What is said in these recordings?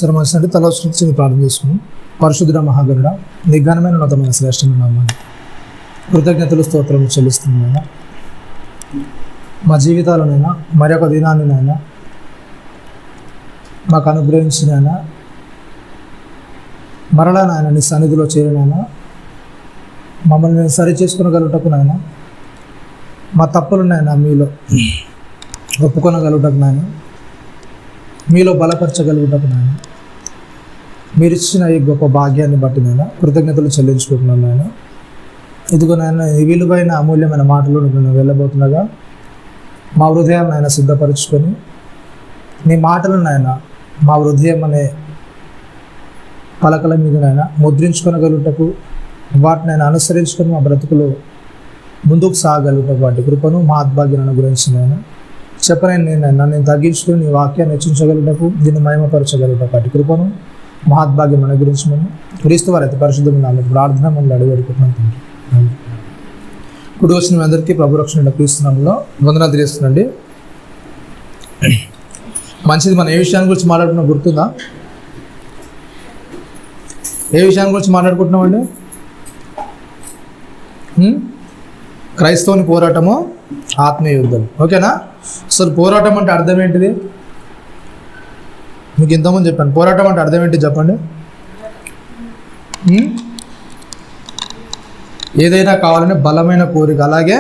సరే మంచి తలవచ్చి ప్రార్థన చేసుకుని పరిశుద్ధ మహాగరుడ నిఘనమైన ఉన్నతమైన శ్రేష్టమైన నామాన్ని కృతజ్ఞతలు స్తోత్రం చెల్లిస్తున్నాయినా మా జీవితాలనైనా మరొక దినాన్నినైనా మాకు అనుగ్రహించినైనా మరలా నాయన నీ సన్నిధిలో చేరినైనా మమ్మల్ని మేము సరి చేసుకునగలుగుటకునైనా మా తప్పులునైనా మీలో ఒప్పుకొనగలుగుటకు నాయన మీలో బలపరచగలుగుటకు నాయన మీరు ఇచ్చిన ఈ గొప్ప భాగ్యాన్ని బట్టి నాయన కృతజ్ఞతలు చెల్లించుకుంటున్నాను నాయన. ఇదిగో నాయన ఈ విలువైన అమూల్యమైన మాటలు నేను వెళ్ళబోతుండగా మా హృదయాన్ని ఆయన సిద్ధపరచుకొని నీ మాటలను ఆయన మా హృదయం అనే పలకల మీద నాయన ముద్రించుకొనగలుగుటకు వాటిని ఆయన అనుసరించుకొని మా బ్రతుకులు ముందుకు సాగలుగుటకు వాటి కృపను మా ఆత్భాగ్యాన్ని అనుగ్రహించిన ఆయన చెప్పలేను నేను తగ్గించుకొని నీ వాక్యాన్ని హెచ్చించగలుగుటకు దీన్ని మహిమపరచగలుగుటకు వాటి కృపను మహాద్భాగ్యం అనుగ్రహించమని క్రీస్తు వారి అతి పరిశుద్ధమైన నామమున ప్రార్థన మమ్మల్ని అడిగడుకుంటున్నాను. కుడి వచ్చిన మీ అందరికీ ప్రభు రక్షణ క్రీస్తునామములో వందనాలు తెలియజేస్తున్నాండి. మంచిది. మనం ఏ విషయాన్ని గురించి మాట్లాడుకున్నా గుర్తుందా? ఏ విషయాన్ని గురించి మాట్లాడుకుంటున్నామండి? క్రైస్తవుని పోరాటము ఆత్మీయ యుద్ధం. ఓకేనా? అసలు పోరాటం అంటే అర్థం ఏంటిది? మీకు ఇంతకుముందు చెప్పాను. పోరాటం అంటే అర్థం ఏంటి చెప్పండి. ఏదైనా కావాలనే బలమైన కోరిక, అలాగే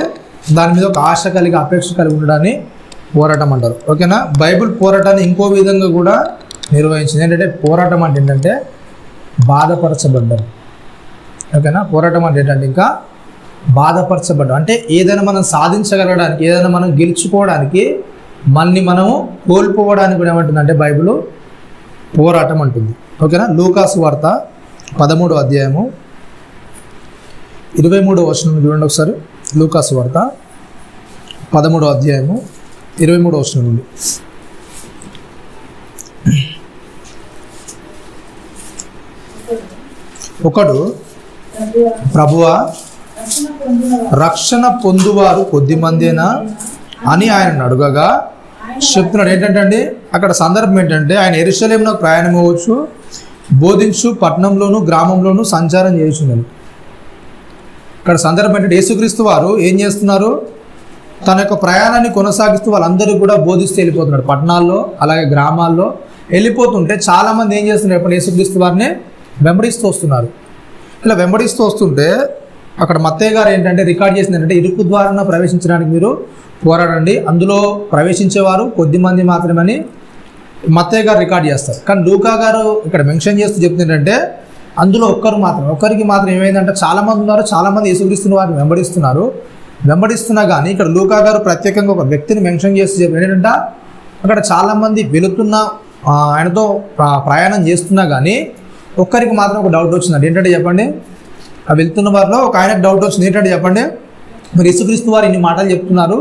దాని మీద ఒక ఆశ కలిగి అపేక్ష కలిగి ఉండడాన్ని పోరాటం అంటారు. ఓకేనా? బైబిల్ పోరాటాన్ని ఇంకో విధంగా కూడా నిర్వహించింది. ఏంటంటే పోరాటం అంటే ఏంటంటే బాధపరచబడ్డం. ఓకేనా? పోరాటం అంటే ఏంటంటే ఇంకా బాధపరచబడ్డం అంటే ఏదైనా మనం సాధించగలగడానికి, ఏదైనా మనం గెలుచుకోవడానికి, మనని మనము కోల్పోవడానికి కూడా ఏమంటుందంటే బైబిల్ పోరాటం అంటుంది. ఓకేనా? లూకాసు వార్త 13వ అధ్యాయము 23వ వచనం చూడండి ఒకసారి. లూకాసు వార్త 13వ అధ్యాయము 23వ వచనం నుండి. ఒకడు ప్రభువా రక్షణ పొందువారు కొద్దిమందేనా అని ఆయన అడుగగా చెప్తున్నాడు. ఏంటంటే అండి అక్కడ సందర్భం ఏంటంటే ఆయన యెరూషలేమునకు ప్రయాణం అవ్వచ్చు, బోధించు పట్టణంలోను గ్రామంలోను సంచారం చేయుచున్నారు. ఇక్కడ సందర్భం ఏంటంటే యేసుక్రీస్తు వారు ఏం చేస్తున్నారు? తన యొక్క ప్రయాణాన్ని కొనసాగిస్తూ వాళ్ళందరూ కూడా బోధిస్తూ వెళ్ళిపోతున్నాడు. పట్టణాల్లో అలాగే గ్రామాల్లో వెళ్ళిపోతుంటే చాలామంది ఏం చేస్తున్నారు? ఎప్పుడు యేసుక్రీస్తు వారిని వెంబడిస్తూ వస్తున్నారు. ఇలా వెంబడిస్తూ వస్తుంటే అక్కడ మత్తయ్య గారు ఏంటంటే రికార్డ్ చేసింది ఏంటంటే ఇరుకు ద్వారాన ప్రవేశించడానికి మీరు పోరాడండి, అందులో ప్రవేశించేవారు కొద్దిమంది మాత్రమని మత్తయ్య గారు రికార్డ్ చేస్తారు. కానీ లూకా గారు ఇక్కడ మెన్షన్ చేస్తూ చెప్తుంది ఏంటంటే అందులో ఒక్కరికి మాత్రం ఏమైందంటే చాలామంది ఉన్నారు, చాలామంది యేసుక్రీస్తుని వారిని వెంబడిస్తున్నా కానీ ఇక్కడ లూకా గారు ప్రత్యేకంగా ఒక వ్యక్తిని మెన్షన్ చేస్తూ చెప్పారు. ఏంటంటే అక్కడ చాలామంది వెళుతున్న ఆయనతో ప్రయాణం చేస్తున్నా కానీ ఒక్కరికి మాత్రం ఒక డౌట్ వచ్చిందండి. ఏంటంటే చెప్పండి, ఆ వెళ్తున్న వారిలో ఒక ఆయనకు డౌట్ వచ్చింది. ఏంటంటే చెప్పండి, మరి యేసుక్రీస్తు వారు ఇన్ని మాటలు చెప్తున్నారు,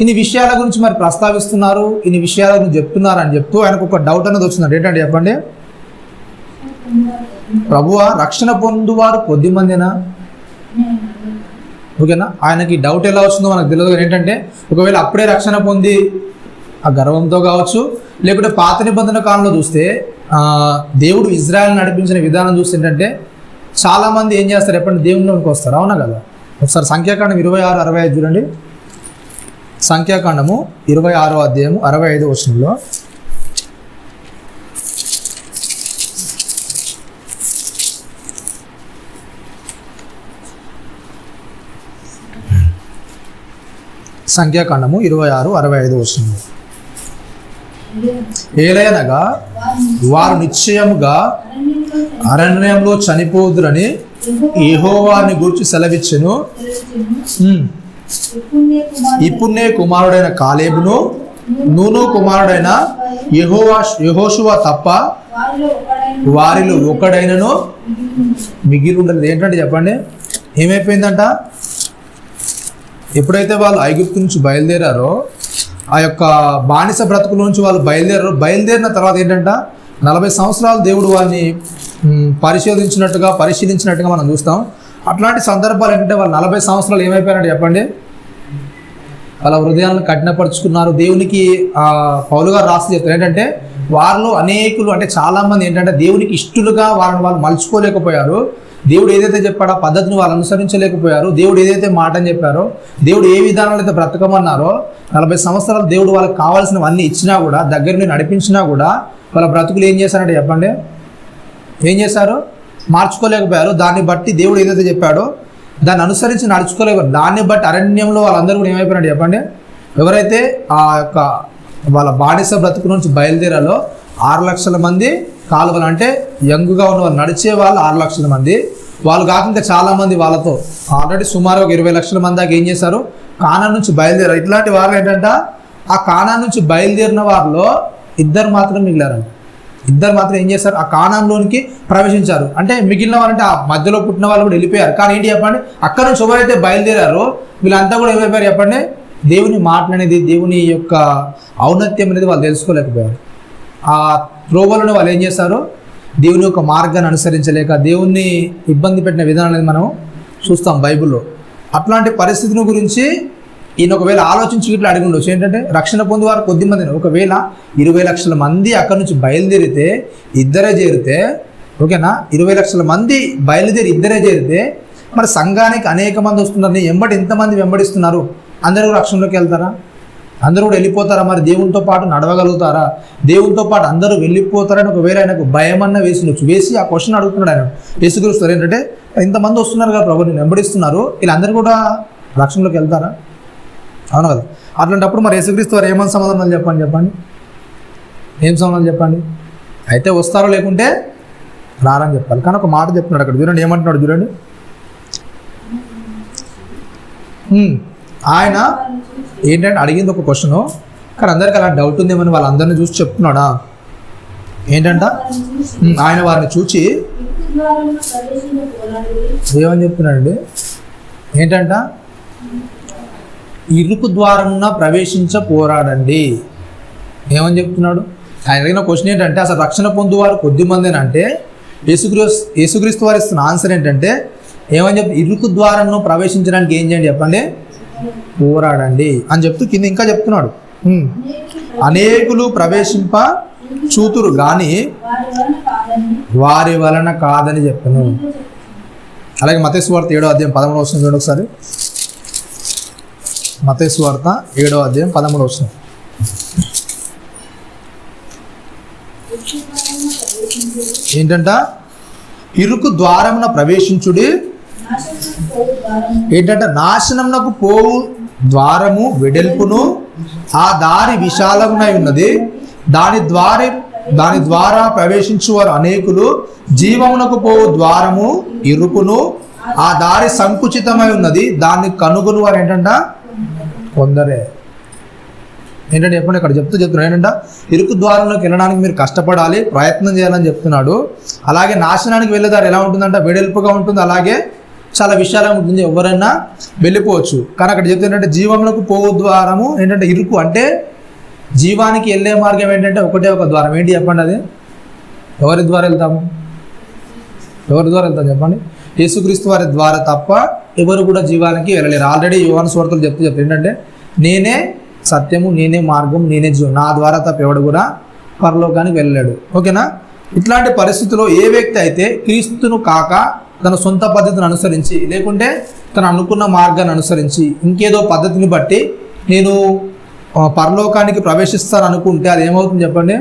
ఇన్ని విషయాల గురించి మరి ప్రస్తావిస్తున్నారు, ఇన్ని విషయాల గురించి చెప్తున్నారు అని చెప్తూ ఆయనకు ఒక డౌట్ అనేది వచ్చిందండి. ఏంటంటే చెప్పండి, ప్రభువా రక్షణ పొందువారు కొద్దిమందేనా? ఓకేనా? ఆయనకి డౌట్ ఎలా వచ్చిందో మనకు తెలియదు. ఏంటంటే ఒకవేళ అప్పుడే రక్షణ పొంది ఆ గర్వంతో కావచ్చు, లేకుంటే పాత నిబంధన కాలంలో చూస్తే దేవుడు ఇజ్రాయెల్ నడిపించిన విధానం చూస్తే ఏంటంటే చాలామంది ఏం చేస్తారు? ఎప్పటి దేవునిలోకి వస్తారు. అవునా కదా? ఒకసారి సంఖ్యాకాండం 26:65 చూడండి. సంఖ్యాకాండము 26వ అధ్యాయము 65వ వచనంలో సంఖ్యాకాండము 26:65 వచనంలో ఏలయనగా వారు నిశ్చయముగా అరణ్యంలో చనిపోదురని యెహోవాని గురించి సెలవిచ్చెను. ఇప్పుడే కుమారుడైన కాలేబును నూను కుమారుడైన యెహోషువ తప్ప వారిలో ఒకడైనను మిగిలి ఉండలేదు. ఏంటంటే చెప్పండి, ఏమైపోయిందంట? ఎప్పుడైతే వాళ్ళు ఐగుప్తు నుంచి బయలుదేరారో, ఆ యొక్క బానిస బ్రతుకుల నుంచి వాళ్ళు బయలుదేరిన తర్వాత ఏంటంట 40 సంవత్సరాలు దేవుడు వారిని పరిశీలించినట్టుగా మనం చూస్తాం. అట్లాంటి సందర్భాలు ఏంటంటే వాళ్ళు 40 సంవత్సరాలు ఏమైపోయారంటే చెప్పండి, వాళ్ళ హృదయాలను కఠినపరుచుకున్నారు. దేవునికి పౌలు గారు రాసి చెప్తారు ఏంటంటే వారిలో అనేకులు అంటే చాలామంది ఏంటంటే దేవునికి ఇష్టలుగా వాళ్ళని వాళ్ళు మలుచుకోలేకపోయారు. దేవుడు ఏదైతే చెప్పాడో ఆ పద్ధతిని వాళ్ళు అనుసరించలేకపోయారు. దేవుడు ఏదైతే మాట అని చెప్పారో, దేవుడు ఏ విధానాలు అయితే బ్రతకమన్నారో 40 సంవత్సరాలు దేవుడు వాళ్ళకి కావాల్సినవన్నీ ఇచ్చినా కూడా, దగ్గరని నడిపించినా కూడా వాళ్ళ బ్రతుకులు ఏం చేశారంటే చెప్పండి, ఏం చేశారు? మార్చుకోలేకపోయారు. దాన్ని బట్టి దేవుడు ఏదైతే చెప్పాడో దాన్ని అనుసరించి నడుచుకోలేకపోయారు. దాన్ని బట్టి అరణ్యంలో వాళ్ళందరూ కూడా ఏమైపోయినాడు చెప్పండి, ఎవరైతే ఆ యొక్క వాళ్ళ బానిస బ్రతుకు నుంచి బయలుదేరాలో 6 లక్షల మంది కాలువలు, అంటే యంగుగా ఉన్న వాళ్ళు నడిచే వాళ్ళు 6 లక్షల మంది, వాళ్ళు కాకుండా చాలామంది వాళ్ళతో ఆల్రెడీ సుమారు ఒక 20 లక్షల మంది దాకా ఏం చేశారు, కానాన్ నుంచి బయలుదేరారు. ఇట్లాంటి వారు ఏంటంటే ఆ కానాన్ నుంచి బయలుదేరిన వారిలో 2 మాత్రం మిగిలారంట. 2 మాత్రం ఏం చేశారు, ఆ కానాన్లోనికి ప్రవేశించారు. అంటే మిగిలిన వాళ్ళంటే ఆ మధ్యలో పుట్టిన వాళ్ళు కూడా వెళ్ళిపోయారు. కానీ ఏంటి చెప్పండి, అక్కడ నుంచి ఎవరైతే బయలుదేరారో వీళ్ళంతా కూడా ఏమైపోయారు చెప్పండి, దేవుని మాటలనేది, దేవుని యొక్క ఔన్నత్యం అనేది వాళ్ళు తెలుసుకోలేకపోయారు. ఆ త్రోవలను వాళ్ళు ఏం చేశారు, దేవుని యొక్క మార్గాన్ని అనుసరించలేక దేవుణ్ణి ఇబ్బంది పెట్టిన విధానం అనేది మనం చూస్తాం బైబిల్లో. అట్లాంటి పరిస్థితిని గురించి ఈయన ఒకవేళ ఆలోచించి ఇట్లా అడిగి ఉండొచ్చు, ఏంటంటే రక్షణ పొందేవారు కొద్దిమంది. ఒకవేళ 20 లక్షల మంది అక్కడ నుంచి బయలుదేరితే 2 చేరితే, ఓకేనా, 20 లక్షల మంది బయలుదేరి 2 చేరితే మరి సంఘానికి అనేక మంది వస్తున్నారు, ఎంతమంది వెంబడిస్తున్నారు, అందరూ రక్షణలోకి వెళ్తారా? అందరూ కూడా వెళ్ళిపోతారా? మరి దేవునితో పాటు నడవగలుగుతారా? దేవునితో పాటు అందరూ వెళ్ళిపోతారని ఒకవేళ ఆయనకు భయమన్నా వేసి ఆ క్వశ్చన్ అడుగుతున్నాడు ఆయన యేసుక్రీస్తు. ఏంటంటే ఇంతమంది వస్తున్నారు కదా ప్రభు, నేను వెంబడిస్తున్నారు, వీళ్ళందరూ కూడా రక్షణలోకి వెళ్తారా? అవును కదా. అట్లాంటప్పుడు మరి యేసుక్రీస్తు వారు ఏమని సమాధానం చెప్పండి, ఏం సమాధానం చెప్పండి? అయితే వస్తారో లేకుంటే రారని చెప్పాలి. కానీ ఒక మాట చెప్తున్నాడు అక్కడ, చూడండి ఏమంటున్నాడు చూడండి. ఆయన ఏంటంటే అడిగింది ఒక క్వశ్చను, కానీ అందరికి అలా డౌట్ ఉందేమని వాళ్ళందరినీ చూసి చెప్తున్నాడా ఏంటంట, ఆయన వారిని చూచి ఏమని చెప్తున్నాడండి, ఏంటంట, ఇరుకు ద్వారమున ప్రవేశించ పోరాడండి. ఏమని చెప్తున్నాడు? ఆయన అడిగిన క్వశ్చన్ ఏంటంటే, అసలు రక్షణ పొందువారు కొద్దిమందేనంటే యేసుక్రీస్తు వారు ఇస్తున్న ఆన్సర్ ఏంటంటే, ఏమని చెప్పి, ఇరుకు ద్వారంను ప్రవేశించడానికి ఏం చేయండి చెప్పండి, పోరాడండి అని చెప్తూ కింద ఇంకా చెప్తున్నాడు, అనేకులు ప్రవేశింప చూతురు కానీ వారి వలన కాదని చెప్పను. అలాగే మత్తయి సువార్త 7వ అధ్యాయం 13వ వచనం చూడండి ఒకసారి. మత్తయి సువార్త 7వ అధ్యాయం 13వ వచనం. ఏంటంట, ఇరుకు ద్వారమున ప్రవేశించుడి, ఏంటంటే నాశనమునకు పోవు ద్వారము వెడల్పును, ఆ దారి విశాలమునై ఉన్నది, దాని ద్వారా ప్రవేశించువారు అనేకులు, జీవమునకు పోవు ద్వారము ఇరుకును, ఆ దారి సంకుచితమై ఉన్నది, దాన్ని కనుగొని వారు ఏంటంట కొందరే. ఏంటంటే చెప్పండి, ఇక్కడ చెప్తున్నాడు ఏంటంటే ఇరుకు ద్వారంలోకి వెళ్ళడానికి మీరు కష్టపడాలి, ప్రయత్నం చేయాలని చెప్తున్నాడు. అలాగే నాశనానికి వెళ్ళేదారు ఎలా ఉంటుందంట, వెడల్పుగా ఉంటుంది, అలాగే చాలా విశాలంగా ఉంటుంది, ఎవరైనా వెళ్ళిపోవచ్చు. కానీ అక్కడ చెప్తుందంటే జీవంలోకి పోవు ద్వారము ఏంటంటే ఇరుకు, అంటే జీవానికి వెళ్ళే మార్గం ఏంటంటే ఒకటే ఒక ద్వారం. ఏంటి చెప్పండి, అది ఎవరి ద్వారా వెళ్తాము, ఎవరి ద్వారా వెళ్తాం చెప్పండి, యేసుక్రీస్తు వారి ద్వారా తప్ప ఎవరు కూడా జీవానికి వెళ్ళలేరు. ఆల్రెడీ యోహాను సువార్తలు చెప్తే ఏంటంటే, నేనే సత్యము, నేనే మార్గం, నేనే జీవం, నా ద్వారా తప్ప ఎవడు కూడా పరలోకానికి వెళ్ళలేడు. ఓకేనా. ఇట్లాంటి పరిస్థితుల్లో ఏ వ్యక్తి అయితే క్రీస్తును కాక తన సొంత పద్ధతిని అనుసరించి, లేకుంటే తను అనుకున్న మార్గాన్ని అనుసరించి ఇంకేదో పద్ధతిని బట్టి నేను పరలోకానికి ప్రవేశిస్తాను అనుకుంటే అది ఏమవుతుంది చెప్పండి,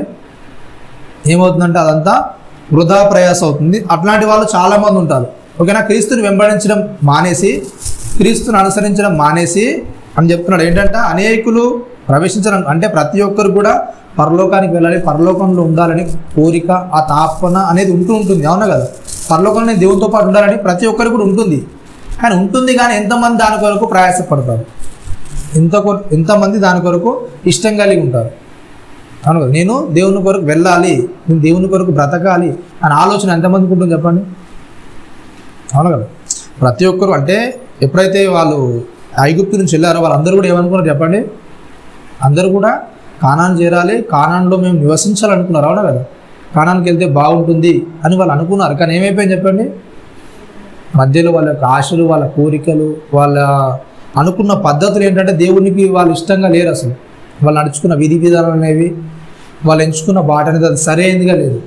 ఏమవుతుందంటే అదంతా వృధా ప్రయాస అవుతుంది. అట్లాంటి వాళ్ళు చాలామంది ఉంటారు. ఓకేనా. క్రీస్తుని వెంబడించడం మానేసి, క్రీస్తుని అనుసరించడం మానేసి అని చెప్తున్నాడు. ఏంటంటే అనేకులు ప్రవేశించడం అంటే ప్రతి ఒక్కరు కూడా పరలోకానికి వెళ్ళాలి, పరలోకంలో ఉండాలని కోరిక, ఆ తాపన అనేది ఉంటుంది. అవునా కదా. పరలోకంలో దేవునితో పాటు ఉండాలని ప్రతి ఒక్కరికి కూడా ఉంటుంది. కానీ ఉంటుంది, కానీ ఎంతమంది దాని కొరకు ప్రయాసపడతారు, ఎంతమంది దాని కొరకు ఇష్టం కలిగి ఉంటారు. అవును కదా. నేను దేవుని కొరకు వెళ్ళాలి, నేను దేవుని కొరకు బ్రతకాలి అని ఆలోచన ఎంతమందికి ఉంటుంది చెప్పండి. అవును కదా. ప్రతి ఒక్కరు అంటే ఎప్పుడైతే వాళ్ళు ఐగుప్తు నుంచి వెళ్ళారో వాళ్ళందరూ కూడా ఏమనుకున్నారు చెప్పండి, అందరూ కూడా కానాన్ చేరాలి, కానాన్లో మేము నివసించాలనుకున్నారు. అవునా కదా. కానానికి వెళ్తే బాగుంటుంది అని వాళ్ళు అనుకున్నారు. కానీ ఏమైపోయింది చెప్పండి, మధ్యలో వాళ్ళ యొక్క ఆశలు, వాళ్ళ కోరికలు, వాళ్ళ అనుకున్న పద్ధతులు ఏంటంటే దేవునికి వాళ్ళు ఇష్టంగా లేరు. అసలు వాళ్ళు నడుచుకున్న విధి విధానాలు అనేవి వాళ్ళు ఎంచుకున్న బాట అనేది అది సరైనదిగా లేదు.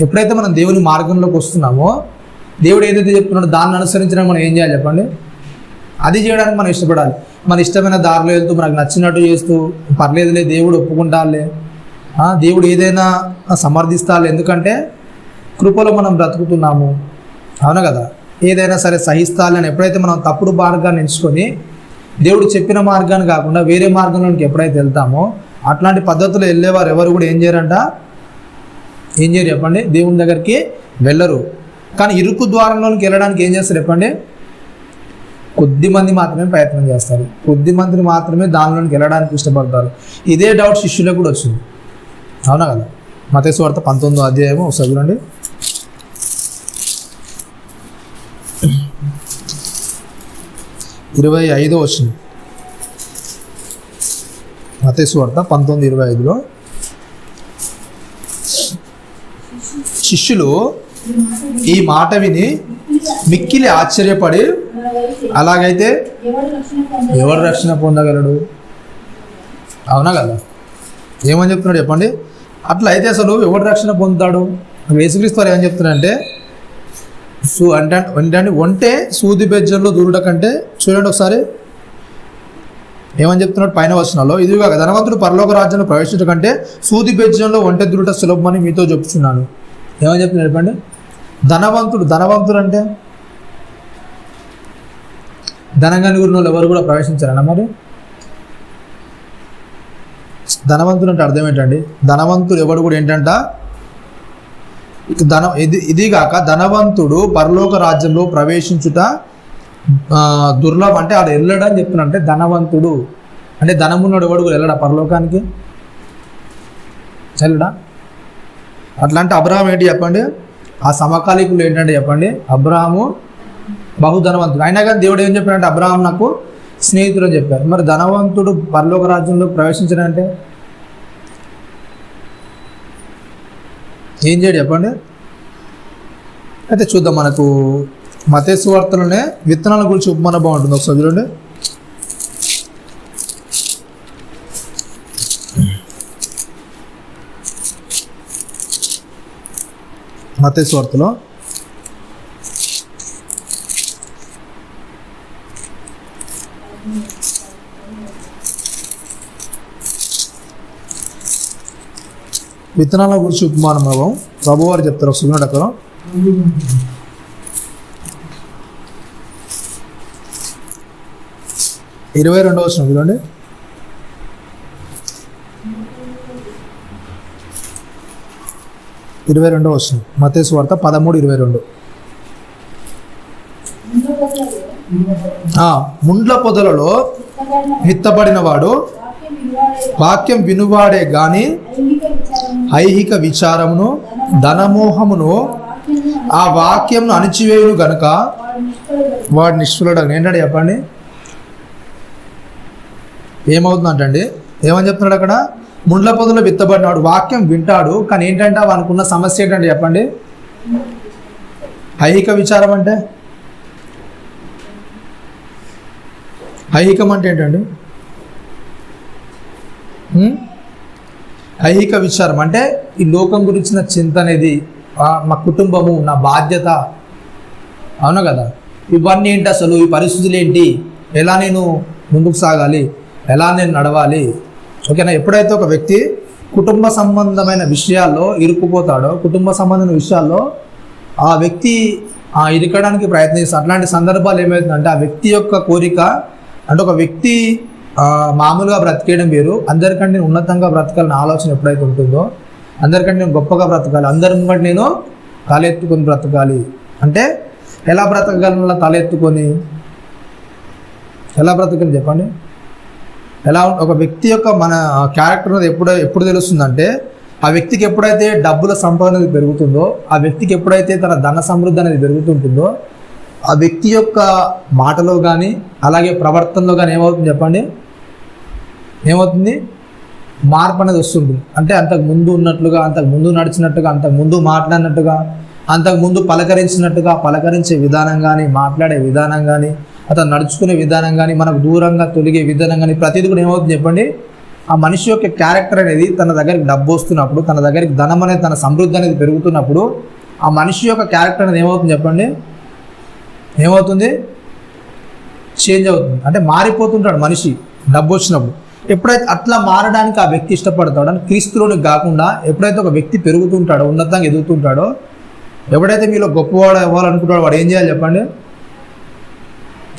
ఎప్పుడైతే మనం దేవుని మార్గంలోకి వస్తున్నామో, దేవుడు ఏదైతే చెప్తున్నాడో దాన్ని అనుసరించడానికి మనం ఏం చేయాలి చెప్పండి? అది చేయడానికి మనం ఇష్టపడాలి. మన ఇష్టమైన దారిలో వెళ్తూ మనకు నచ్చినట్టు చేస్తూ పర్లేదులే, దేవుడు ఒప్పుకుంటాలే, దేవుడు ఏదైనా సమర్థిస్తాలే, ఎందుకంటే కృపలో మనం బ్రతుకుతున్నాము, అవునా కదా, ఏదైనా సరే సహిస్తాలి అని ఎప్పుడైతే మనం తప్పుడు మార్గాన్ని ఎంచుకొని దేవుడు చెప్పిన మార్గాన్ని కాకుండా వేరే మార్గంలోకి ఎప్పుడైతే వెళ్తామో, అట్లాంటి పద్ధతులు వెళ్ళేవారు ఎవరు కూడా ఏం చేయరు చెప్పండి? దేవుని దగ్గరికి వెళ్ళరు. కానీ ఇరుకు ద్వారంలోకి వెళ్ళడానికి ఏం చేస్తారు చెప్పండి? కొద్ది మంది మాత్రమే ప్రయత్నం చేస్తారు, కొద్ది మందిని మాత్రమే దానిలోకి వెళ్ళడానికి ఇష్టపడతారు. ఇదే డౌట్ శిష్యులకు కూడా వచ్చింది, అవునా కదా? మత్తయి సువార్త 19వ అధ్యాయము ఒకసారి చూడండి. 25వ వచనం. మత్తయి సువార్త 19:25లో శిష్యులు ఈ మాట విని మిక్కిలి ఆశ్చర్యపడి, అలాగైతే ఎవరు రక్షణ పొందగలడు? అవునా కదా? ఏమని చెప్తున్నాడు చెప్పండి? అట్లా అయితే అసలు ఎవరు రక్షణ పొందుతాడు? యేసుక్రీస్తు వారు ఏమని చెప్తున్నారంటే, అంటే ఒంటే సూది బెజ్జంలో దూరుట కంటే, చూడండి ఒకసారి ఏమని చెప్తున్నాడు పైన వచనాల్లో, ఇదిగా ధనవంతుడు పరలోక రాజ్యంలో ప్రవేశించడం కంటే సూది బెజ్జంలో ఒంటె దూరుట సులభమని మీతో చెప్తున్నాను. ఏమని చెప్తున్నాడు చెప్పండి? ధనవంతుడు అంటే ధనంగా గురిన వాళ్ళు ఎవరు కూడా ప్రవేశించారన్న. మరి ధనవంతుడు అంటే అర్థం ఏంటండి? ధనవంతుడు ఎవడు కూడా ఏంటంట, ఇదిగాక ధనవంతుడు పరలోక రాజ్యంలో ప్రవేశించుట దుర్లభం అంటే ఆడు వెళ్ళడని చెప్తున్నా. అంటే ధనవంతుడు అంటే ధనమున్నాడు ఎవడు కూడా వెళ్ళడా పరలోకానికి? వెళ్ళడా? అట్లా అంటే అబ్రహాం ఏంటి చెప్పండి? ఆ సమకాలీకులు ఏంటంటే చెప్పండి, అబ్రహాము బహుధనవంతుడు అయినా కానీ దేవుడు ఏం చెప్పాడంటే అబ్రహాం నాకు స్నేహితుడు అని చెప్పారు. మరి ధనవంతుడు పరలోక రాజ్యంలో ప్రవేశించడంటే ఏం చేయడు చెప్పండి? అయితే చూద్దాం. మనకు మత్తయి సువార్తలోనే విత్తనాల గురించి ఉపమానం బాగుంటుంది, ఒకసారి చూడండి. మత్తయి సువార్తలో విత్తనాల గురించి ఉపమానం ప్రభు వారు చెప్తారు. ఒక చూడండి అక్కడ 22వ వచనం చూడండి. 22వ వచనం మత్తయి సువార్త 13:22. ముండ్ల పొదలలో విత్తబడిన వాడు వాక్యం వినువాడే గాని ఐహిక విచారమును ధనమోహమును ఆ వాక్యంను అణిచివేయును గనుక వాడు నిష్ఫలుడు. ఏంటంటే చెప్పండి ఏమవుతుందంటండి? ఏమని చెప్తున్నాడు అక్కడ? ముండ్ల పొదలో విత్తబడినాడు, వాక్యం వింటాడు, కానీ ఏంటంటే వానుకున్న సమస్య ఏంటంటే చెప్పండి? ఐహిక విచారం అంటే ఐహికం అంటే ఏంటండి? ఐహిక విచారం అంటే ఈ లోకం గురించిన చింత అనేది, మా కుటుంబము, నా బాధ్యత, అవునా కదా, ఇవన్నీ ఏంటి, అసలు ఈ పరిస్థితులు ఏంటి, ఎలా నేను ముందుకు సాగాలి, ఎలా నేను నడవాలి, ఓకేనా. ఎప్పుడైతే ఒక వ్యక్తి కుటుంబ సంబంధమైన విషయాల్లో ఇరుక్కుపోతాడో, కుటుంబ సంబంధమైన విషయాల్లో ఆ వ్యక్తి ఇరకడానికి ప్రయత్నిస్తాడు. అట్లాంటి సందర్భాలు ఏమవుతుందంటే ఆ వ్యక్తి యొక్క కోరిక అంటే ఒక వ్యక్తి మామూలుగా బ్రతికేయడం వేరు, అందరికంటే నేను ఉన్నతంగా బ్రతకాలని ఆలోచన ఎప్పుడైతే ఉంటుందో, అందరికంటే నేను గొప్పగా బ్రతకాలి, అందరి ముంగట నేను తలెత్తుకొని బ్రతకాలి అంటే ఎలా బ్రతకగలను? తలెత్తుకొని ఎలా బ్రతకాలి చెప్పండి? ఎలా ఒక వ్యక్తి యొక్క మన క్యారెక్టర్ అనేది ఎప్పుడు తెలుస్తుందంటే ఆ వ్యక్తికి ఎప్పుడైతే డబ్బుల సంపద అనేది పెరుగుతుందో, ఆ వ్యక్తికి ఎప్పుడైతే తన ధన సమృద్ధి అనేది పెరుగుతుంటుందో, ఆ వ్యక్తి యొక్క మాటలో కానీ అలాగే ప్రవర్తనలో కానీ ఏమవుతుంది చెప్పండి? ఏమవుతుంది? మార్పు అనేది వస్తుంటుంది. అంటే అంతకు ముందు ఉన్నట్లుగా, అంతకు ముందు నడిచినట్టుగా, అంతకు ముందు మాట్లాడినట్టుగా, అంతకు ముందు పలకరించినట్టుగా పలకరించే విధానం కానీ, మాట్లాడే విధానం కానీ, అతను నడుచుకునే విధానం కానీ, మనకు దూరంగా తొలిగే విధానం కానీ, ప్రతిదీ కూడా ఏమవుతుంది చెప్పండి? ఆ మనిషి యొక్క క్యారెక్టర్ అనేది తన దగ్గరికి డబ్బు వస్తున్నప్పుడు, తన దగ్గరికి ధనం అనేది, తన సమృద్ధి అనేది పెరుగుతున్నప్పుడు ఆ మనిషి యొక్క క్యారెక్టర్ అనేది ఏమవుతుంది చెప్పండి? ఏమవుతుంది? చేంజ్ అవుతుంది. అంటే మారిపోతుంటాడు మనిషి డబ్బు వచ్చినప్పుడు. ఎప్పుడైతే అట్లా మారడానికి ఆ వ్యక్తి ఇష్టపడతాడో, అని క్రీస్తులోనికి కాకుండా ఎప్పుడైతే ఒక వ్యక్తి పెరుగుతుంటాడో, ఉన్నతంగా ఎదుగుతుంటాడో, ఎవడైతే మీలో గొప్పవాడు అవ్వాలనుకుంటాడో వాడు ఏం చేయాలి చెప్పండి?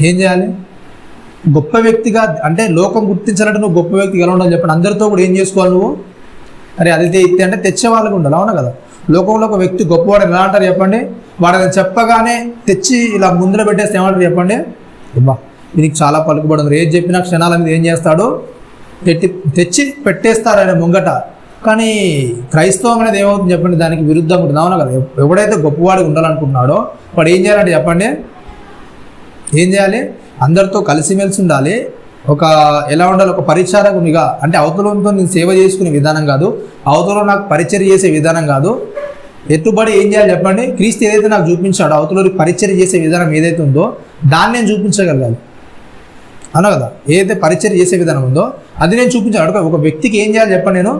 ఏం చేయాలి? గొప్ప వ్యక్తిగా, అంటే లోకం గుర్తించాలంటే నువ్వు గొప్ప వ్యక్తిగా ఎలా ఉండాలి చెప్పండి? అందరితో కూడా ఏం చేసుకోవాలి నువ్వు? అరే అది ఇస్తే అంటే తెచ్చే వాళ్ళకు ఉండాలి, అవునా కదా? లోకంలో ఒక వ్యక్తి గొప్పవాడు ఎలా అంటారు చెప్పండి? వాడు చెప్పగానే తెచ్చి ఇలా ముందర పెట్టేస్తే ఏమంటారు చెప్పండి? అబ్బా దీనికి చాలా పలుకుబడి ఉంది, ఏది చెప్పినా క్షణాల మీద ఏం చేస్తాడు? తెచ్చి పెట్టేస్తారు ఆయన ముంగట. కానీ క్రైస్తవం అనేది ఏమవుతుంది చెప్పండి? దానికి విరుద్ధంగా ఉంటుంది, అవునా కదా? ఎవడైతే గొప్పవాడిగా ఉండాలనుకుంటున్నాడో వాడు ఏం చేయాలంటే చెప్పండి? ఏం చేయాలి? అందరితో కలిసిమెలిసి ఉండాలి. ఎలా ఉండాలి? ఒక పరిచారకునిగా, అంటే అవతలంతో నేను సేవ చేసుకునే విధానం కాదు, అవతలో నాకు పరిచర్య చేసే విధానం కాదు. ఎత్తుబడి ఏం చేయాలి చెప్పండి? క్రీస్తు ఏదైతే నాకు చూపించాడో అవతలోకి పరిచర్య చేసే విధానం ఏదైతే ఉందో దాన్ని నేను చూపించగలగాలి, అవునా కదా? ఏదైతే పరిచర్య చేసే విధానం ఉందో అది నేను చూపించాను. ఒక వ్యక్తికి ఏం చేయాలి చెప్పండి? నేను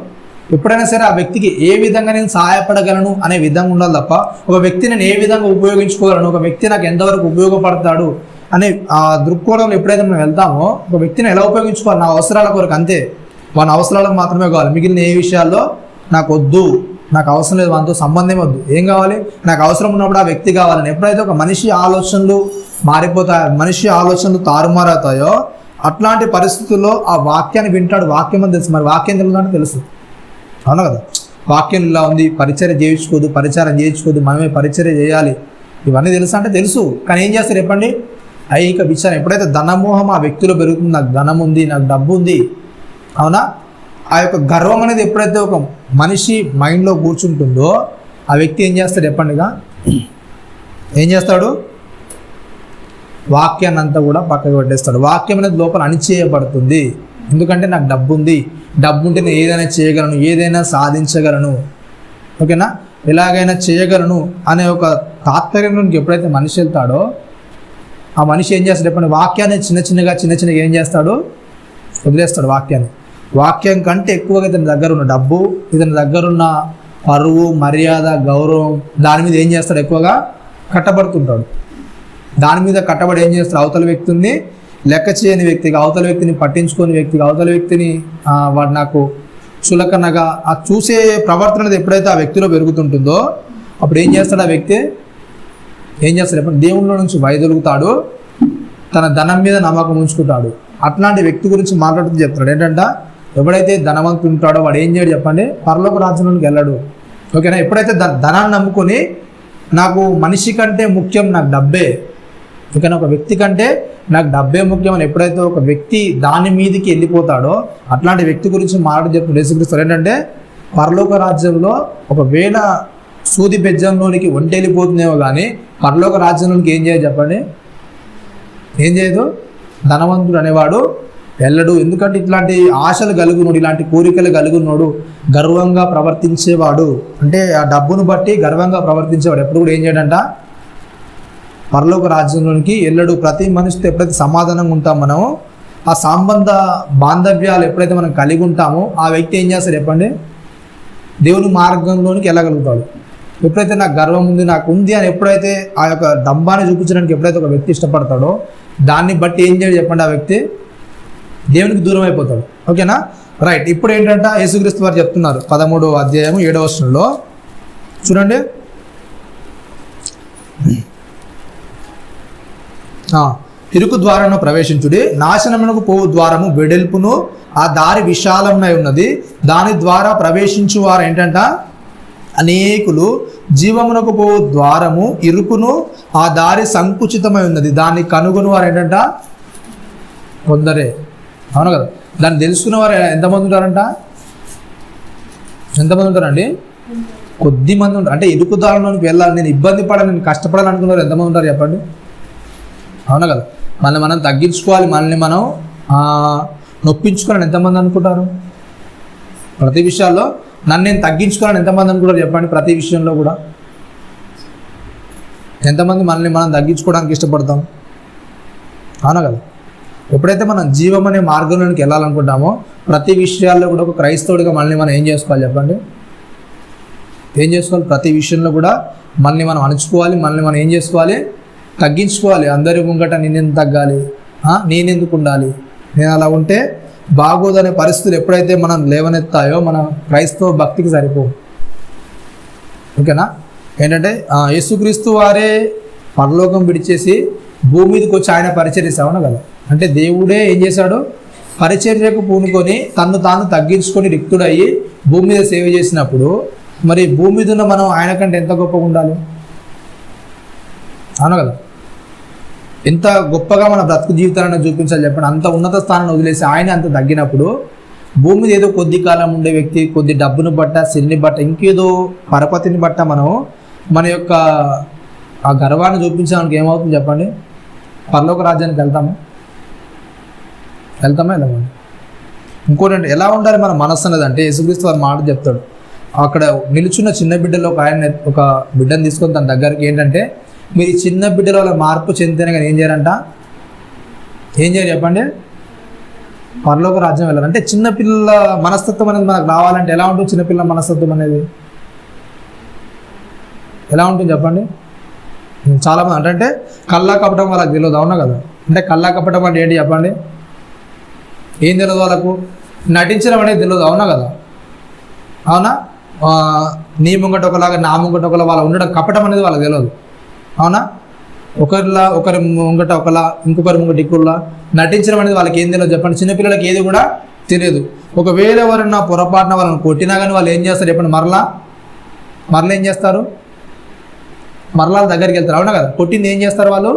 ఎప్పుడైనా సరే ఆ వ్యక్తికి ఏ విధంగా నేను సహాయపడగలను అనే విధంగా ఉండాలి తప్ప, ఒక వ్యక్తి నేను ఏ విధంగా ఉపయోగించుకోగలను, ఒక వ్యక్తి నాకు ఎంతవరకు ఉపయోగపడతాడు అనే ఆ దృక్కోణంలో ఎప్పుడైతే మనం వెళ్తామో, ఒక వ్యక్తిని ఎలా ఉపయోగించుకోవాలి? నా అవసరాల కొరకు అంతే, వాళ్ళ అవసరాలకు మాత్రమే కావాలి. మిగిలిన ఏ విషయాల్లో నాకు వద్దు, నాకు అవసరం లేదు, వాళ్ళతో సంబంధం వద్దు. ఏం కావాలి? నాకు అవసరం ఉన్నప్పుడు ఆ వ్యక్తి కావాలని. ఎప్పుడైతే ఒక మనిషి ఆలోచనలు మారిపోతాయో, మనిషి ఆలోచనలు తారుమారవుతాయో, అట్లాంటి పరిస్థితుల్లో ఆ వాక్యాన్ని వింటాడు. వాక్యం అని తెలుసు, మరి వాక్యం తెలుసు తెలుసు, అవునా కదా? వాక్యం ఇలా ఉంది, పరిచర్య చేయించుకోదు, పరిచారం చేయించుకోదు, మనమే పరిచర్య చేయాలి, ఇవన్నీ తెలుసా అంటే తెలుసు. కానీ ఏం చేస్తారు చెప్పండి? ఐహిక విచారం. ఎప్పుడైతే ధనమోహం ఆ వ్యక్తిలో పెరుగుతుంది, నాకు ధనం ఉంది, నాకు డబ్బు ఉంది, అవునా, ఆ యొక్క గర్వం అనేది ఎప్పుడైతే ఒక మనిషి మైండ్లో కూర్చుంటుందో ఆ వ్యక్తి ఏం చేస్తాడు చెప్పండిగా? ఏం చేస్తాడు? వాక్యాన్ని అంతా కూడా పక్కకు పెట్టేస్తాడు. వాక్యం అనేది లోపల అణిచేయబడుతుంది. ఎందుకంటే నాకు డబ్బు ఉంది, డబ్బు ఉంటే నేను ఏదైనా చేయగలను, ఏదైనా సాధించగలను, ఓకేనా, ఎలాగైనా చేయగలను అనే ఒక తాత్పర్యంలోకి ఎప్పుడైతే మనిషి వెళ్తాడో ఆ మనిషి ఏం చేస్తాడు చెప్పండి? వాక్యాన్ని చిన్న చిన్నగా ఏం చేస్తాడు? వదిలేస్తాడు వాక్యాన్ని. వాక్యం కంటే ఎక్కువగా ఇతని దగ్గర ఉన్న డబ్బు, ఇతని దగ్గర ఉన్న పరువు, మర్యాద, గౌరవం, దాని మీద ఏం చేస్తాడు? ఎక్కువగా కట్టబడుతుంటాడు. దాని మీద కట్టబడి ఏం చేస్తాడు? అవతల వ్యక్తిని లెక్క చేయని వ్యక్తిగా, అవతల వ్యక్తిని పట్టించుకోని వ్యక్తిగా, అవతల వ్యక్తిని వాడు నాకు చులకనగా ఆ చూసే ప్రవర్తన ఎప్పుడైతే ఆ వ్యక్తిలో పెరుగుతుంటుందో అప్పుడు ఏం చేస్తాడు? ఆ వ్యక్తి ఏం చేస్తాడు చెప్పండి? దేవుళ్ళ నుంచి వైదొలుగుతాడు, తన ధనం మీద నమ్మకం ఉంచుకుంటాడు. అట్లాంటి వ్యక్తి గురించి మాట్లాడుతూ చెప్తాడు ఏంటంటే, ఎవడైతే ధనవంతుడు ఉంటాడో వాడు ఏం చేయడు చెప్పండి? పరలోక రాజ్యంలోకి వెళ్ళాడు, ఓకేనా? ఎప్పుడైతే ధనాన్ని నమ్ముకొని నాకు మనిషి కంటే ముఖ్యం నాకు డబ్బే, ఓకేనా, ఒక వ్యక్తి కంటే నాకు డబ్బే ముఖ్యం అని ఎప్పుడైతే ఒక వ్యక్తి దాని మీదకి వెళ్ళిపోతాడో అట్లాంటి వ్యక్తి గురించి మాట్లాడి చెప్తాడు యేసుక్రీస్తు. ఏంటంటే పరలోక రాజ్యంలో ఒకవేళ సూది బెజ్జంలోనికి ఒంటి వెళ్ళిపోతుందేమో కానీ పరలోక రాజ్యంలోనికి ఏం చేయదు చెప్పండి? ఏం చేయదు? ధనవంతుడు అనేవాడు వెళ్ళడు. ఎందుకంటే ఇట్లాంటి ఆశలు కలుగునోడు, ఇలాంటి కోరికలు కలుగునోడు, గర్వంగా ప్రవర్తించేవాడు, అంటే ఆ డబ్బును బట్టి గర్వంగా ప్రవర్తించేవాడు ఎప్పుడు కూడా ఏం చేయడంట? పరలోక రాజ్యంలోనికి వెళ్ళడు. ప్రతి మనిషితో ఎప్పుడైతే సమాధానంగా ఉంటాం మనం, ఆ సంబంధ బాంధవ్యాలు ఎప్పుడైతే మనం కలిగి ఉంటామో ఆ వ్యక్తి ఏం చేస్తాడు చెప్పండి? దేవుని మార్గంలోనికి వెళ్ళగలుగుతాడు. ఎప్పుడైతే నాకు గర్వం ఉంది, నాకు ఉంది అని ఎప్పుడైతే ఆ యొక్క డంబాన్ని చూపించడానికి ఎప్పుడైతే ఒక వ్యక్తి ఇష్టపడతాడో దాన్ని బట్టి ఏం చేయడు చెప్పండి? ఆ వ్యక్తి దేవునికి దూరం అయిపోతాడు, ఓకేనా? రైట్. ఇప్పుడు ఏంటంటే యేసుక్రీస్తు వారు చెప్తున్నారు 13వ అధ్యాయం 7వ వచనంలో చూడండి. ఇరుకు ద్వారమును ప్రవేశించుడి, నాశనమునకు పోవు ద్వారము వెడల్పును, ఆ దారి విశాలమునై ఉన్నది, దాని ద్వారా ప్రవేశించు వారు ఏంటంట? అనేకులు. జీవమునకు పోవు ద్వారము ఇరుకును, ఆ దారి సంకుచితమై ఉన్నది, దాన్ని కనుగొని వారు ఏంటంట? కొందరే, అవును కదా? దాన్ని తెలుసుకున్న వారు ఎంతమంది ఉంటారంట? ఎంతమంది ఉంటారండి? కొద్ది మంది ఉంటారు. అంటే ఇరుకు దారిలోనికి వెళ్ళాలి, నేను ఇబ్బంది పడాలి, నేను కష్టపడాలి అనుకున్నారు ఎంతమంది ఉంటారు చెప్పండి? అవునా కదా? మనల్ని మనం తగ్గించుకోవాలి, మనల్ని మనం నొప్పించుకోవాలని ఎంతమంది అనుకుంటారు? ప్రతి విషయాల్లో నన్ను నేను తగ్గించుకోవాలని ఎంతమంది అనుకుంటారు చెప్పండి? ప్రతి విషయంలో కూడా ఎంతమంది మనల్ని మనం తగ్గించుకోవడానికి ఇష్టపడతాం? అవునా కదా? ఎప్పుడైతే మనం జీవం అనే మార్గంలోకి వెళ్ళాలనుకుంటామో ప్రతి విషయాల్లో కూడా ఒక క్రైస్తవుడిగా మనల్ని మనం ఏం చేసుకోవాలి చెప్పండి? ఏం చేసుకోవాలి? ప్రతి విషయంలో కూడా మనల్ని మనం అణుచుకోవాలి, మనల్ని మనం ఏం చేసుకోవాలి? తగ్గించుకోవాలి. అందరి ముంగట నేనెందుకు తగ్గాలి, నేనెందుకు ఉండాలి, నేను అలా ఉంటే బాగోదనే పరిస్థితులు ఎప్పుడైతే మనం లేవనెత్తాయో మన క్రైస్తవ భక్తికి సరిపో. ఓకేనా? ఏంటంటే యేసుక్రీస్తు వారే పరలోకం విడిచేసి భూమి మీదకి వచ్చి ఆయన పరిచర్య చేసామను కదా. అంటే దేవుడే ఏం చేశాడు? పరిచర్యకు పూనుకొని తన్ను తాను తగ్గించుకొని రిక్తుడయ్యి భూమి మీద సేవ చేసినప్పుడు మరి భూమి మీద ఉన్న మనం ఆయన కంటే ఎంత గొప్పగా ఉండాలి? అవును కదా. ఎంత గొప్పగా మన బ్రతుకు జీవితాలను చూపించాలి చెప్పండి. అంత ఉన్నత స్థానాన్ని వదిలేసి ఆయన అంత తగ్గినప్పుడు భూమి మీద ఏదో కొద్ది కాలం ఉండే వ్యక్తి కొద్ది డబ్బును బట్ట, సిరిని బట్ట, ఇంకేదో పరపతిని బట్ట మనం మన యొక్క ఆ గర్వాన్ని చూపించడానికి ఏమవుతుంది చెప్పండి? పరలోక రాజ్యానికి వెళ్తామా? వెళ్ళమండి. ఇంకోటి ఎలా ఉండాలి మన మనస్సు అన్నది అంటే యేసుక్రీస్తు వారి మాట చెప్తాడు. అక్కడ నిలుచున్న చిన్న బిడ్డలో ఒక బిడ్డను తీసుకొని తన దగ్గరికి ఏంటంటే మీరు ఈ చిన్న బిడ్డల వల్ల మార్పు చెందితేనే కానీ ఏం చేయాలంట? ఏం చేయాలి చెప్పండి? పరలోక రాజ్యం వెళ్ళాలి. అంటే చిన్నపిల్లల మనస్తత్వం అనేది మనకు రావాలంటే ఎలా ఉంటుంది? చిన్నపిల్లల మనస్తత్వం అనేది ఎలా ఉంటుంది చెప్పండి? చాలామంది అంటే కల్లా కపటం వాళ్ళకి తెలియదు. అవునా కదా. అంటే కల్లా కపటం అంటే ఏంటి చెప్పండి? ఏం తెలియదు వాళ్ళకు? నటించడం అనేది తెలియదు. అవునా కదా. అవునా? నీ ముంగట ఒకలాగా నా ముంగట ఒకలా వాళ్ళ ఉండడం కపటం అనేది వాళ్ళకి తెలియదు. అవునా? ఒకరి ముంగట ఒకలా ఇంకొకరి ముంగట ఇంకొకలా నటించడం అనేది వాళ్ళకి ఏం తెలియదు చెప్పండి. చిన్నపిల్లలకి ఏది కూడా తెలియదు. ఒకవేళ ఎవరన్నా పొరపాటున వాళ్ళని కొట్టినా కానీ వాళ్ళు ఏం చేస్తారు చెప్పండి? మరలా ఏం చేస్తారు? మరలా దగ్గరికి వెళ్తారు. అవునా కదా. కొట్టింది ఏం చేస్తారు వాళ్ళు?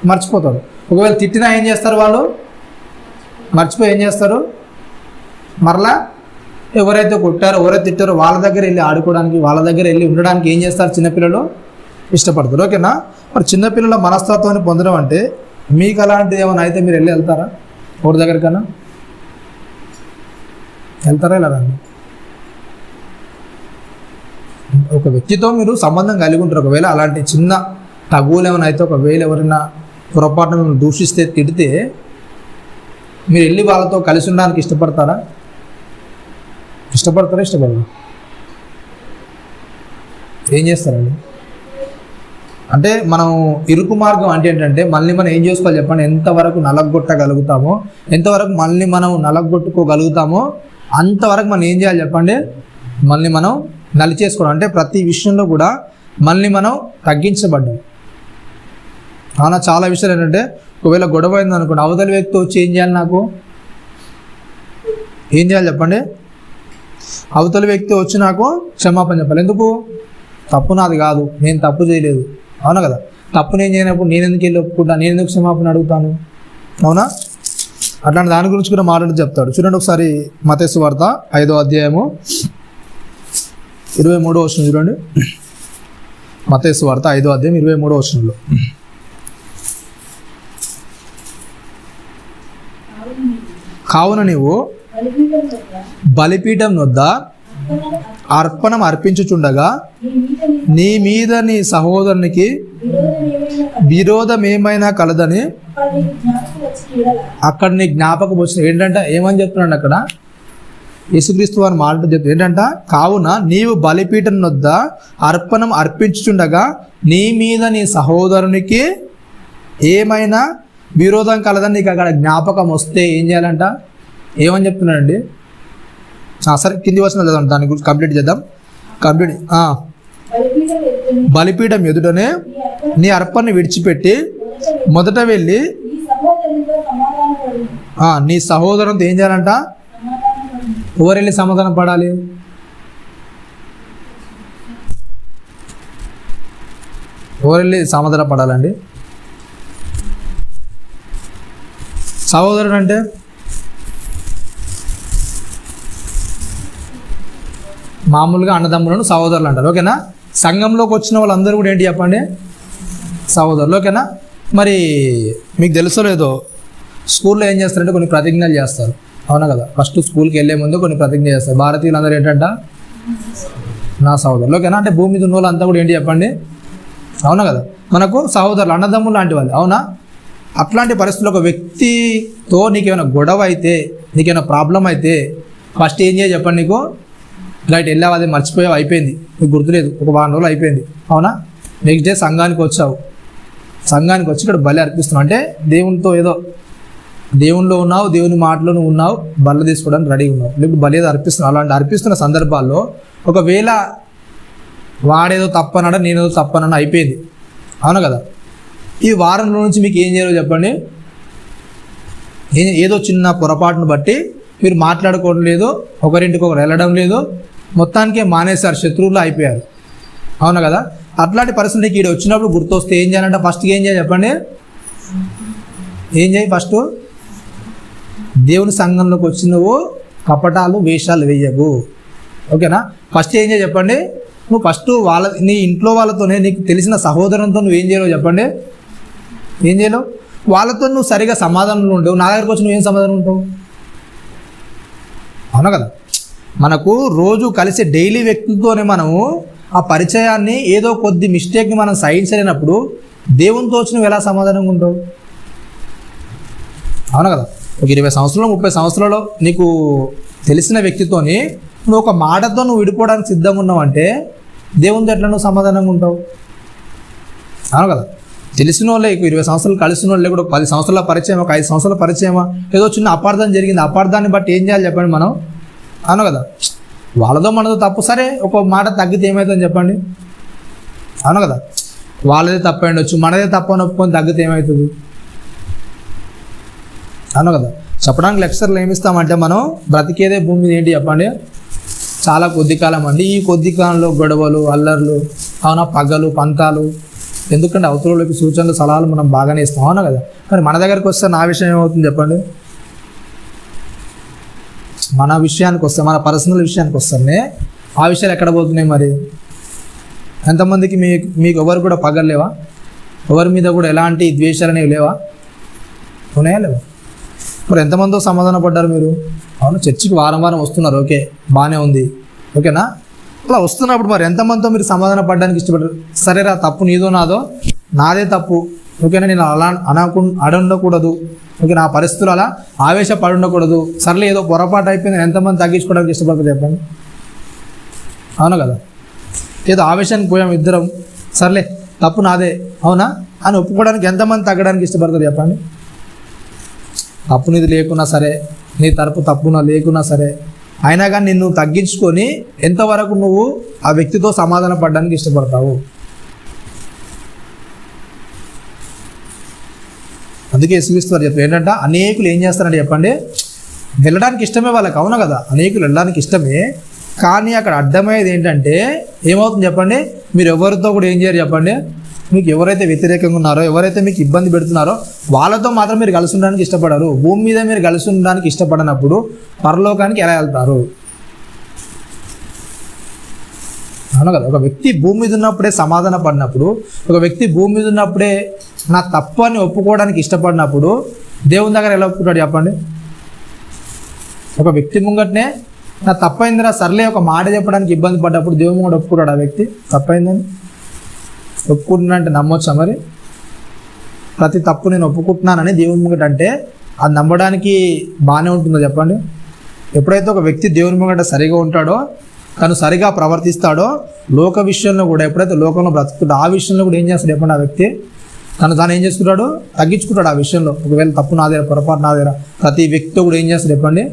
మర్చిపోతారు. ఒకవేళ తిట్టినా ఏం చేస్తారు వాళ్ళు? మర్చిపోయి ఏం చేస్తారు? మరలా ఎవరైతే కొట్టారో ఎవరైతే తిట్టారో వాళ్ళ దగ్గర వెళ్ళి ఆడుకోవడానికి వాళ్ళ దగ్గర వెళ్ళి ఉండడానికి ఏం చేస్తారు? చిన్నపిల్లలు ఇష్టపడతారు. ఓకేనా. మరి చిన్నపిల్లల మనస్తత్వాన్ని పొందడం అంటే మీకు అలాంటిది ఏమైనా అయితే మీరు వెళ్తారా? ఎవరి దగ్గరికైనా వెళ్తారా? లేదండి. ఒక వ్యక్తితో మీరు సంబంధం కలిగి ఉంటారు. ఒకవేళ అలాంటి చిన్న తగువులు ఏమైనా అయితే ఒకవేళ ఎవరైనా పొరపాటున మిమ్మల్ని దూషిస్తే తిడితే మీరు వెళ్ళి వాళ్ళతో కలిసి ఉండడానికి ఇష్టపడతారా? ఇష్టపడరు. ఏం చేస్తారండి? అంటే మనం ఇరుకు మార్గం అంటే ఏంటంటే మనల్ని మనం ఏం చేసుకోవాలి చెప్పండి? ఎంతవరకు నలగొట్టగలుగుతామో, ఎంతవరకు మనల్ని మనం నలగొట్టుకోగలుగుతామో అంతవరకు మనం ఏం చేయాలి చెప్పండి? మనల్ని మనం నలిచేసుకోవడం. అంటే ప్రతి విషయంలో కూడా మనల్ని మనం తగ్గించబడ్డాం. అవునా. చాలా విషయాలు ఏంటంటే ఒకవేళ గొడవ అయింది అనుకోండి, అవతలి వ్యక్తి వచ్చి ఏం చేయాలి? నాకు ఏం చేయాలి చెప్పండి? అవతలి వ్యక్తి వచ్చి నాకు క్షమాపణ చెప్పాలి. ఎందుకు? తప్పు నాది కాదు, నేను తప్పు చేయలేదు. అవునా కదా. తప్పు నేను చేయనప్పుడు నేను ఎందుకు వెళ్ళి ఒప్పుకుంటా? నేను ఎందుకు క్షమాపణ అడుగుతాను? అవునా. అట్లాంటి దాని గురించి కూడా మాట్లాడి చెప్తాడు. చూడండి ఒకసారి మత్తయి సువార్త 5వ అధ్యాయము 23వ వచనం చూడండి. మత్తయి సువార్త 5వ అధ్యాయం 23వ వచనంలో కావున నీవు బలిపీఠం వద్ద అర్పణం అర్పించుచుండగా నీ మీద నీ సహోదరునికి విరోధం ఏమైనా కలదని అక్కడ నీ జ్ఞాపకం వచ్చిన ఏంటంటే ఏమని చెప్తున్నాడు అక్కడ? యేసుక్రీస్తు వారి మాట చెప్తాడు ఏంటంట? కావున నీవు బలిపీఠం వద్ద అర్పణం అర్పించుచుండగా నీ మీద నీ సహోదరునికి ఏమైనా విరోధం కలదని నీకు అక్కడ జ్ఞాపకం వస్తే ఏం చేయాలంట? ఏమని చెప్తున్నాడండి? సరే కింది వచనం చదవండి, దాని గురించి కంప్లీట్ చేద్దాం. బలిపీఠం ఎదుటనే నీ అర్పణని విడిచిపెట్టి మొదట వెళ్ళి నీ సహోదరునితో ఏం చేయాలంట? ఎవరు వెళ్ళి సమాధానం పడాలి? ఎవరు వెళ్ళి సమాధానం పడాలండి? సహోదరుడు అంటే మామూలుగా అన్నదమ్ములను సహోదరులు అంటారు. ఓకేనా. సంఘంలోకి వచ్చిన వాళ్ళందరూ కూడా ఏంటి చెప్పండి? సహోదరులు. ఓకేనా. మరి మీకు తెలుసో లేదో స్కూల్లో ఏం చేస్తారంటే కొన్ని ప్రతిజ్ఞలు చేస్తారు. అవునా కదా. ఫస్ట్ స్కూల్కి వెళ్ళే ముందు కొన్ని ప్రతిజ్ఞ చేస్తారు. భారతీయులందరూ ఏంటంట? నా సహోదరులు. ఓకేనా. అంటే భూమి మీద ఉన్న వాళ్ళంతా కూడా ఏంటి చెప్పండి? అవునా కదా. మనకు సహోదరులు అన్నదమ్ములు లాంటి వాళ్ళు. అవునా. అట్లాంటి పరిస్థితుల్లో ఒక వ్యక్తితో నీకేమైనా గొడవ అయితే, నీకేమైనా ప్రాబ్లం అయితే ఫస్ట్ ఏం చేయాలి చెప్పండి? నీకు రైట్ వెళ్ళావు, అది మర్చిపోయావు, అయిపోయింది, నీకు గుర్తులేదు, ఒక వారం రోజులు అయిపోయింది, అవునా? నెక్స్ట్ డే సంఘానికి వచ్చావు, సంఘానికి వచ్చి ఇక్కడ బలి అర్పిస్తున్నావు అంటే దేవునితో ఏదో దేవునిలో ఉన్నావు, దేవుని మాటలోనూ ఉన్నావు, బలి తీసుకోవడానికి రెడీ ఉన్నావు, లేకపోతే బలి ఏదో అర్పిస్తున్నావు. అలాంటి అర్పిస్తున్న సందర్భాల్లో ఒకవేళ వాడేదో తప్పనడా నేనేదో తప్పనన్నా అయిపోయింది, అవును కదా? ఈ వారంలో నుంచి మీకు ఏం చేయాలో చెప్పండి? ఏదో చిన్న పొరపాటును బట్టి మీరు మాట్లాడుకోవడం లేదు, ఒకరింటికి ఒకరు వెళ్ళడం లేదు, మొత్తానికే మానేశారు, శత్రువులు అయిపోయారు, అవును కదా? అట్లాంటి పరిస్థితికి ఈడ వచ్చినప్పుడు గుర్తొస్తే ఏం చేయాలంటే ఫస్ట్ ఏం చేయాలి చెప్పండి? ఏం చేయి? ఫస్ట్ దేవుని సంఘంలోకి వచ్చి నువ్వు కపటాలు వేషాలు వేయకు, ఓకేనా? ఫస్ట్ ఏం చేయాలి చెప్పండి? నువ్వు ఫస్ట్ నీ ఇంట్లో వాళ్ళతోనే, నీకు తెలిసిన సహోదరులతో నువ్వు ఏం చేయలేవు చెప్పండి? ఏం చేయలేవు? వాళ్ళతో నువ్వు సరిగా సమాధానంలో ఉండవు. నా దగ్గరకు వచ్చి నువ్వేం సమాధానం ఉంటావు? అవునా కదా? మనకు రోజు కలిసే డైలీ వ్యక్తులతోనే మనము ఆ పరిచయాన్ని ఏదో కొద్ది మిస్టేక్ని మనం సహించలేనప్పుడు దేవునితో వచ్చి నువ్వు ఎలా సమాధానంగా ఉంటావు? అవునా కదా? ఒక 20 సంవత్సరాలు 30 సంవత్సరాలు నీకు తెలిసిన వ్యక్తితోని నువ్వు ఒక మాటతో నువ్వు విడిపోవడానికి సిద్ధంగా ఉన్నావు అంటే దేవునితో ఎట్లా నువ్వు సమాధానంగా ఉంటావు? అవును కదా? తెలిసిన వాళ్ళే 20 సంవత్సరాలు కలిసిన వాళ్ళే కూడా 10 సంవత్సరాల పరిచయం, ఒక 5 సంవత్సరాల పరిచయమా, ఏదో చిన్న అపార్థం జరిగింది, అపార్థాన్ని బట్టి ఏం చేయాలి చెప్పండి మనం? అవును కదా? వాళ్ళతో మనతో తప్పు, సరే ఒక మాట తగ్గితే ఏమవుతుందని చెప్పండి? అవును కదా? వాళ్ళదే తప్పు ఉండొచ్చు, మనదే తప్పు అని ఒప్పుకొని తగ్గితే ఏమవుతుంది? అవును కదా? చెప్పడానికి లెక్చర్లు ఏమిస్తామంటే మనం బ్రతికేదే భూమి మీద ఏంటి చెప్పండి? చాలా కొద్ది కాలం అండి. ఈ కొద్ది కాలంలో గొడవలు, అల్లర్లు, అవునా, పగలు, పంతాలు, ఎందుకంటే అవతలలోకి సూచనలు సలహాలు మనం బాగానే ఇస్తాం, అవునా కదా? మరి మన దగ్గరికి వస్తే నా విషయం ఏమవుతుంది చెప్పండి? మన విషయానికి వస్తే, మన పర్సనల్ విషయానికి వస్తానే ఆ విషయాలు ఎక్కడ పోతున్నాయి మరి? ఎంతమందికి మీకు ఎవరు కూడా పగలేవా? ఎవరి మీద కూడా ఎలాంటి ద్వేషాలు అనేవి లేవా? ఉన్నాయా లేవా? మరి ఎంతమందో సమాధాన పడ్డారు మీరు? అవును, చర్చికి వారం వారం వస్తున్నారు, ఓకే, బాగానే ఉంది, ఓకేనా? అలా వస్తున్నప్పుడు మరి ఎంతమందితో మీరు సమాధాన పడడానికి ఇష్టపడరు? సరేరా, తప్పు నీదో నాదో, నాదే తప్పు, ఓకేనా, నేను అలా అడుండకూడదు, ఓకే, నా పరిస్థితులు అలా ఆవేశపడి ఉండకూడదు, సర్లే ఏదో పొరపాటు అయిపోయింది, ఎంతమంది తగ్గించుకోవడానికి ఇష్టపడతారు చెప్పండి? అవును కదా? ఏదో ఆవేశానికి పోయాం ఇద్దరం, సర్లే తప్పు నాదే, అవునా అని ఒప్పుకోవడానికి ఎంతమంది తగ్గడానికి ఇష్టపడతారు చెప్పండి? తప్పు నీది లేకున్నా సరే, నీ తరపు తప్పున లేకున్నా సరే, అయినా కానీ నిన్ను తగ్గించుకొని ఎంతవరకు నువ్వు ఆ వ్యక్తితో సమాధాన పడడానికి ఇష్టపడతావు? అందుకే యేసుక్రీస్తు చెప్పారు ఏంటంటే, అనేకులు ఏం చేస్తారంటే చెప్పండి, వెళ్ళడానికి ఇష్టమే వాళ్ళకి, అవునా కదా? అనేకులు వెళ్ళడానికి ఇష్టమే, కానీ అక్కడ అడ్డమయ్యేది ఏంటంటే ఏమవుతుంది చెప్పండి? మీరు ఎవరితో కూడా ఏం చేయరు చెప్పండి? మీకు ఎవరైతే వ్యతిరేకంగా ఉన్నారో, ఎవరైతే మీకు ఇబ్బంది పెడుతున్నారో వాళ్ళతో మాత్రం మీరు కలిసి ఉండడానికి ఇష్టపడరు. భూమి మీద మీరు కలిసి ఉండడానికి ఇష్టపడినప్పుడు పరలోకానికి ఎలా వెళ్తారు? అవును కదా? ఒక వ్యక్తి భూమి మీద ఉన్నప్పుడే సమాధాన పడినప్పుడు, ఒక వ్యక్తి భూమి మీద ఉన్నప్పుడే నా తప్పు అని ఒప్పుకోవడానికి ఇష్టపడినప్పుడు దేవుని దగ్గర ఎలా ఒప్పుకుంటాడు చెప్పండి? ఒక వ్యక్తి ముంగట్నే నా తప్పైందిరా, సర్లే ఒక మాట చెప్పడానికి ఇబ్బంది పడ్డప్పుడు దేవుని ముంగట ఒప్పుకుంటాడు ఆ వ్యక్తి తప్పైందని? ఒప్పుకుంటున్నానంటే నమ్మొచ్చా మరి? ప్రతి తప్పు నేను ఒప్పుకుంటున్నానని దేవుని ముంగట అంటే అది నమ్మడానికి బాగానే ఉంటుందో చెప్పండి? ఎప్పుడైతే ఒక వ్యక్తి దేవుని ముంగట సరిగా ఉంటాడో, తను సరిగా ప్రవర్తిస్తాడో, లోక విషయంలో కూడా ఎప్పుడైతే లోకంలో బ్రతుకుతాడో ఆ విషయంలో కూడా ఏం చేస్తాడు చెప్పండి? ఆ వ్యక్తి తాను ఏం చేసుకుంటాడు? తగ్గించుకుంటాడు ఆ విషయంలో. ఒకవేళ తప్పు నాదేరా, పొరపాటు నాదేరా, ప్రతి వ్యక్తితో కూడా ఏం చేస్తాడు చెప్పండి?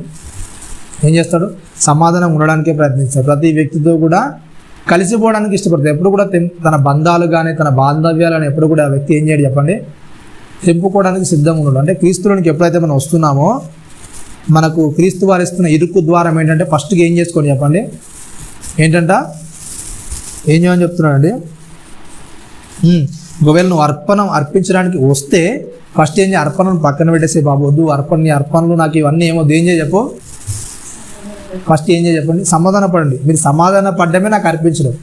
ఏం చేస్తాడు? సమాధానం ఉండడానికే ప్రయత్నిస్తాడు. ప్రతి వ్యక్తితో కూడా కలిసిపోవడానికి ఇష్టపడతాడు. ఎప్పుడు కూడా తన బంధాలు కానీ తన బాంధవ్యాలు కానీ ఎప్పుడు కూడా ఆ వ్యక్తి ఏం చేయడు చెప్పండి? తెంపుకోవడానికి సిద్ధంగా ఉన్నాడు. అంటే క్రీస్తులోనికి ఎప్పుడైతే మనం వస్తున్నామో, మనకు క్రీస్తు వారు ఇస్తున్న ఇరుకు ద్వారం ఏంటంటే ఫస్ట్గా ఏం చేసుకోండి చెప్పండి? ఏంటంట? ఏం చేయమని చెప్తున్నాడండి? ఒకవేళ నువ్వు అర్పించడానికి వస్తే ఫస్ట్ ఏం చేయ? అర్పణను పక్కన పెట్టేసే, బాబు వద్దు, నీ అర్పణలు నాకు ఇవన్నీ ఏమో ఏం చేయ చెప్పు? ఫస్ట్ ఏం చేయ చెప్పండి? సమాధాన పడండి. మీరు సమాధాన పడ్డమే నాకు అర్పించడం,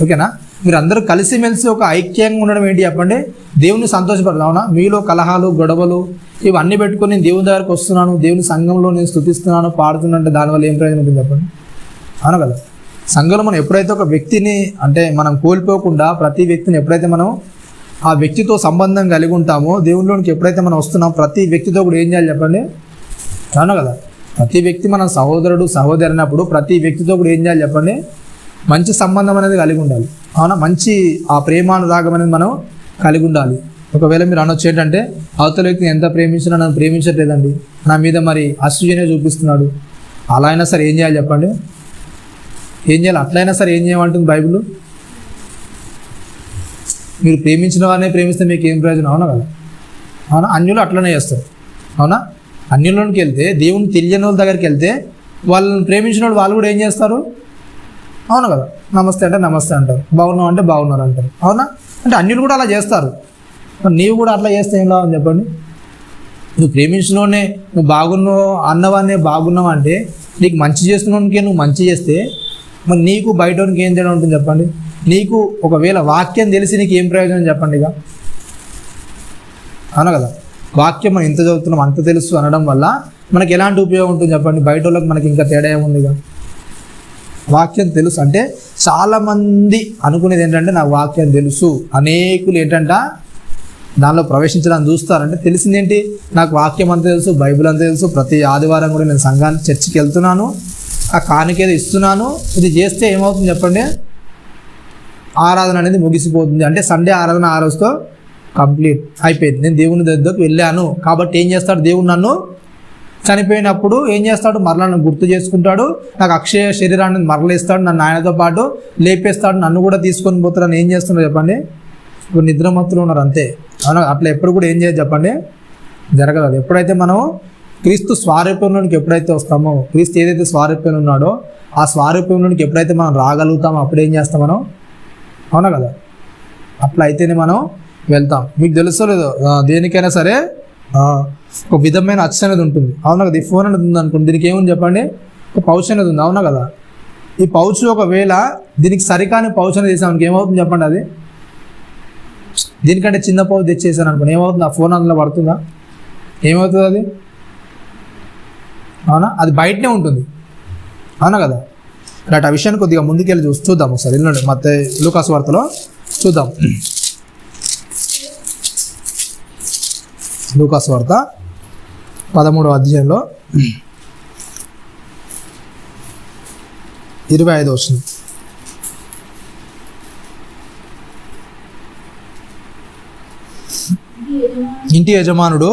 ఓకేనా? మీరు అందరూ కలిసిమెలిసి ఒక ఐక్యంగా ఉండడం ఏంటి చెప్పండి? దేవుని సంతోషపడాలి, అవునా? మీలో కలహాలు, గొడవలు ఇవన్నీ పెట్టుకొని నేను దేవుని దగ్గరకు వస్తున్నాను, దేవుని సంఘంలో నేను స్తుతిస్తున్నాను, పాడుతున్నాను అంటే దానివల్ల ఏం ప్రయోజనం ఉంటుంది చెప్పండి? అవును కదా? సంఘంలో మనం ఎప్పుడైతే ఒక వ్యక్తిని అంటే మనం కోల్పోకుండా ప్రతి వ్యక్తిని ఎప్పుడైతే మనం ఆ వ్యక్తితో సంబంధం కలిగి ఉంటామో, దేవునిలోనికి ఎప్పుడైతే మనం వస్తున్నామో ప్రతి వ్యక్తితో కూడా ఏం చేయాలి చెప్పండి? అవునా కదా? ప్రతి వ్యక్తి మన సహోదరుడు సహోదరి అన్నప్పుడు ప్రతి వ్యక్తితో కూడా ఏం చేయాలి చెప్పండి? మంచి సంబంధం అనేది కలిగి ఉండాలి. అవునా? మంచి ఆ ప్రేమానురాగం అనేది మనం కలిగి ఉండాలి. ఒకవేళ మీరు అనొచ్చు ఏంటంటే, అవతల వ్యక్తిని ఎంత ప్రేమించినా నన్ను ప్రేమించట్లేదండి, నా మీద మరి అసూయనే చూపిస్తున్నాడు, అలా అయినా సరే ఏం చేయాలి చెప్పండి? ఏం చేయాలి? అట్లయినా సరే ఏం చేయమంటుంది బైబిల్? మీరు ప్రేమించిన వారినే ప్రేమిస్తే మీకు ఏం ప్రయోజనం? అవునా కదా? అవునా? అన్యులు అట్లనే చేస్తారు. అవునా? అన్యుల్లోనికి వెళ్తే, దేవుని తెలియని వాళ్ళ దగ్గరికి వెళ్తే వాళ్ళని ప్రేమించిన వాళ్ళు కూడా ఏం చేస్తారు? అవును కదా? నమస్తే అంటే నమస్తే అంటారు, బాగున్నావు అంటే బాగున్నారు అంటారు. అవునా? అంటే అన్యులు కూడా అలా చేస్తారు. మరి నీవు కూడా అట్లా చేస్తే ఏం కావాలని చెప్పండి? నువ్వు ప్రేమించినోనే నువ్వు బాగున్నావు అన్నవాడినే బాగున్నావు అంటే, నీకు మంచి చేస్తున్నోనికే నువ్వు మంచి చేస్తే మరి నీకు బయటోనికి ఏం తేడా ఉంటుంది చెప్పండి? నీకు ఒకవేళ వాక్యం తెలిసి నీకు ఏం ప్రయోజనం చెప్పండి? ఇక అవునా కదా? వాక్యం మనం ఇంత చదువుతున్నాం అంత తెలుసు అనడం వల్ల మనకి ఎలాంటి ఉపయోగం ఉంటుంది చెప్పండి? బయట వాళ్ళకి మనకి ఇంకా తేడా ఏముంది? ఇక వాక్యం తెలుసు అంటే చాలామంది అనుకునేది ఏంటంటే నాకు వాక్యం తెలుసు, అనేకులు ఏంటంట దానిలో ప్రవేశించడానికి చూస్తారంటే తెలిసిందేంటి? నాకు వాక్యం అంత తెలుసు, బైబిల్ అంత తెలుసు, ప్రతి ఆదివారం కూడా నేను సంఘానికి చర్చికి వెళ్తున్నాను, ఆ కానుకేదో ఇస్తున్నాను, ఇది చేస్తే ఏమవుతుంది చెప్పండి? ఆరాధన అనేది ముగిసిపోతుంది. అంటే సండే ఆరాధన ఆ రోజుతో కంప్లీట్ అయిపోయింది. నేను దేవుని దగ్గరకు వెళ్ళాను కాబట్టి ఏం చేస్తాడు దేవుడు? నన్ను చనిపోయినప్పుడు ఏం చేస్తాడు? మరలా నన్ను గుర్తు చేసుకుంటాడు, నాకు అక్షయ శరీరాన్ని మరలేస్తాడు, నన్ను ఆయనతో పాటు లేపేస్తాడు, నన్ను కూడా తీసుకొని పోతాడు. ఏం చేస్తున్నాడు చెప్పండి? ఇప్పుడు నిద్రమత్తులు ఉన్నారు అంతే. అవునా? అట్లా ఎప్పుడు కూడా ఏం చేయదు చెప్పండి? జరగదు. అది ఎప్పుడైతే మనం క్రీస్తు స్వారూప్యంలోనికి ఎప్పుడైతే వస్తామో, క్రీస్తు ఏదైతే స్వారూప్యంలో ఉన్నాడో ఆ స్వారూప్యంలోనికి ఎప్పుడైతే మనం రాగలుగుతామో అప్పుడు ఏం చేస్తాం మనం? అవునా కదా? అట్లా అయితేనే మనం వెళ్తాం. మీకు తెలుసో లేదో, దేనికైనా సరే ఒక విధమైన అచ్చ అనేది ఉంటుంది. అవునా కదా? ఈ ఫోన్ అనేది ఉంది అనుకోండి, దీనికి ఏముంది చెప్పండి? ఒక పౌచ్ అనేది ఉంది. అవునా కదా? ఈ పౌచ్ ఒకవేళ దీనికి సరికాని పౌచ్ అనేది తీసామనుకో ఏమవుతుంది చెప్పండి? అది దీనికంటే చిన్న పౌచ్ తెచ్చేసాను అనుకోండి, ఏమవుతుంది? ఆ ఫోన్ అందులో పడుతుందా? ఏమవుతుంది అది? అవునా? అది బయటనే ఉంటుంది. అవునా కదా? రైట్. ఆ విషయాన్ని కొద్దిగా ముందుకెళ్ళి చూద్దాం ఒకసారి. వెళ్ళండి మత్తయి లూకాసు వార్తలో చూద్దాం. లూకాసు వార్త 13వ అధ్యాయంలో 25వ వచనం. ఇంటి యజమానుడు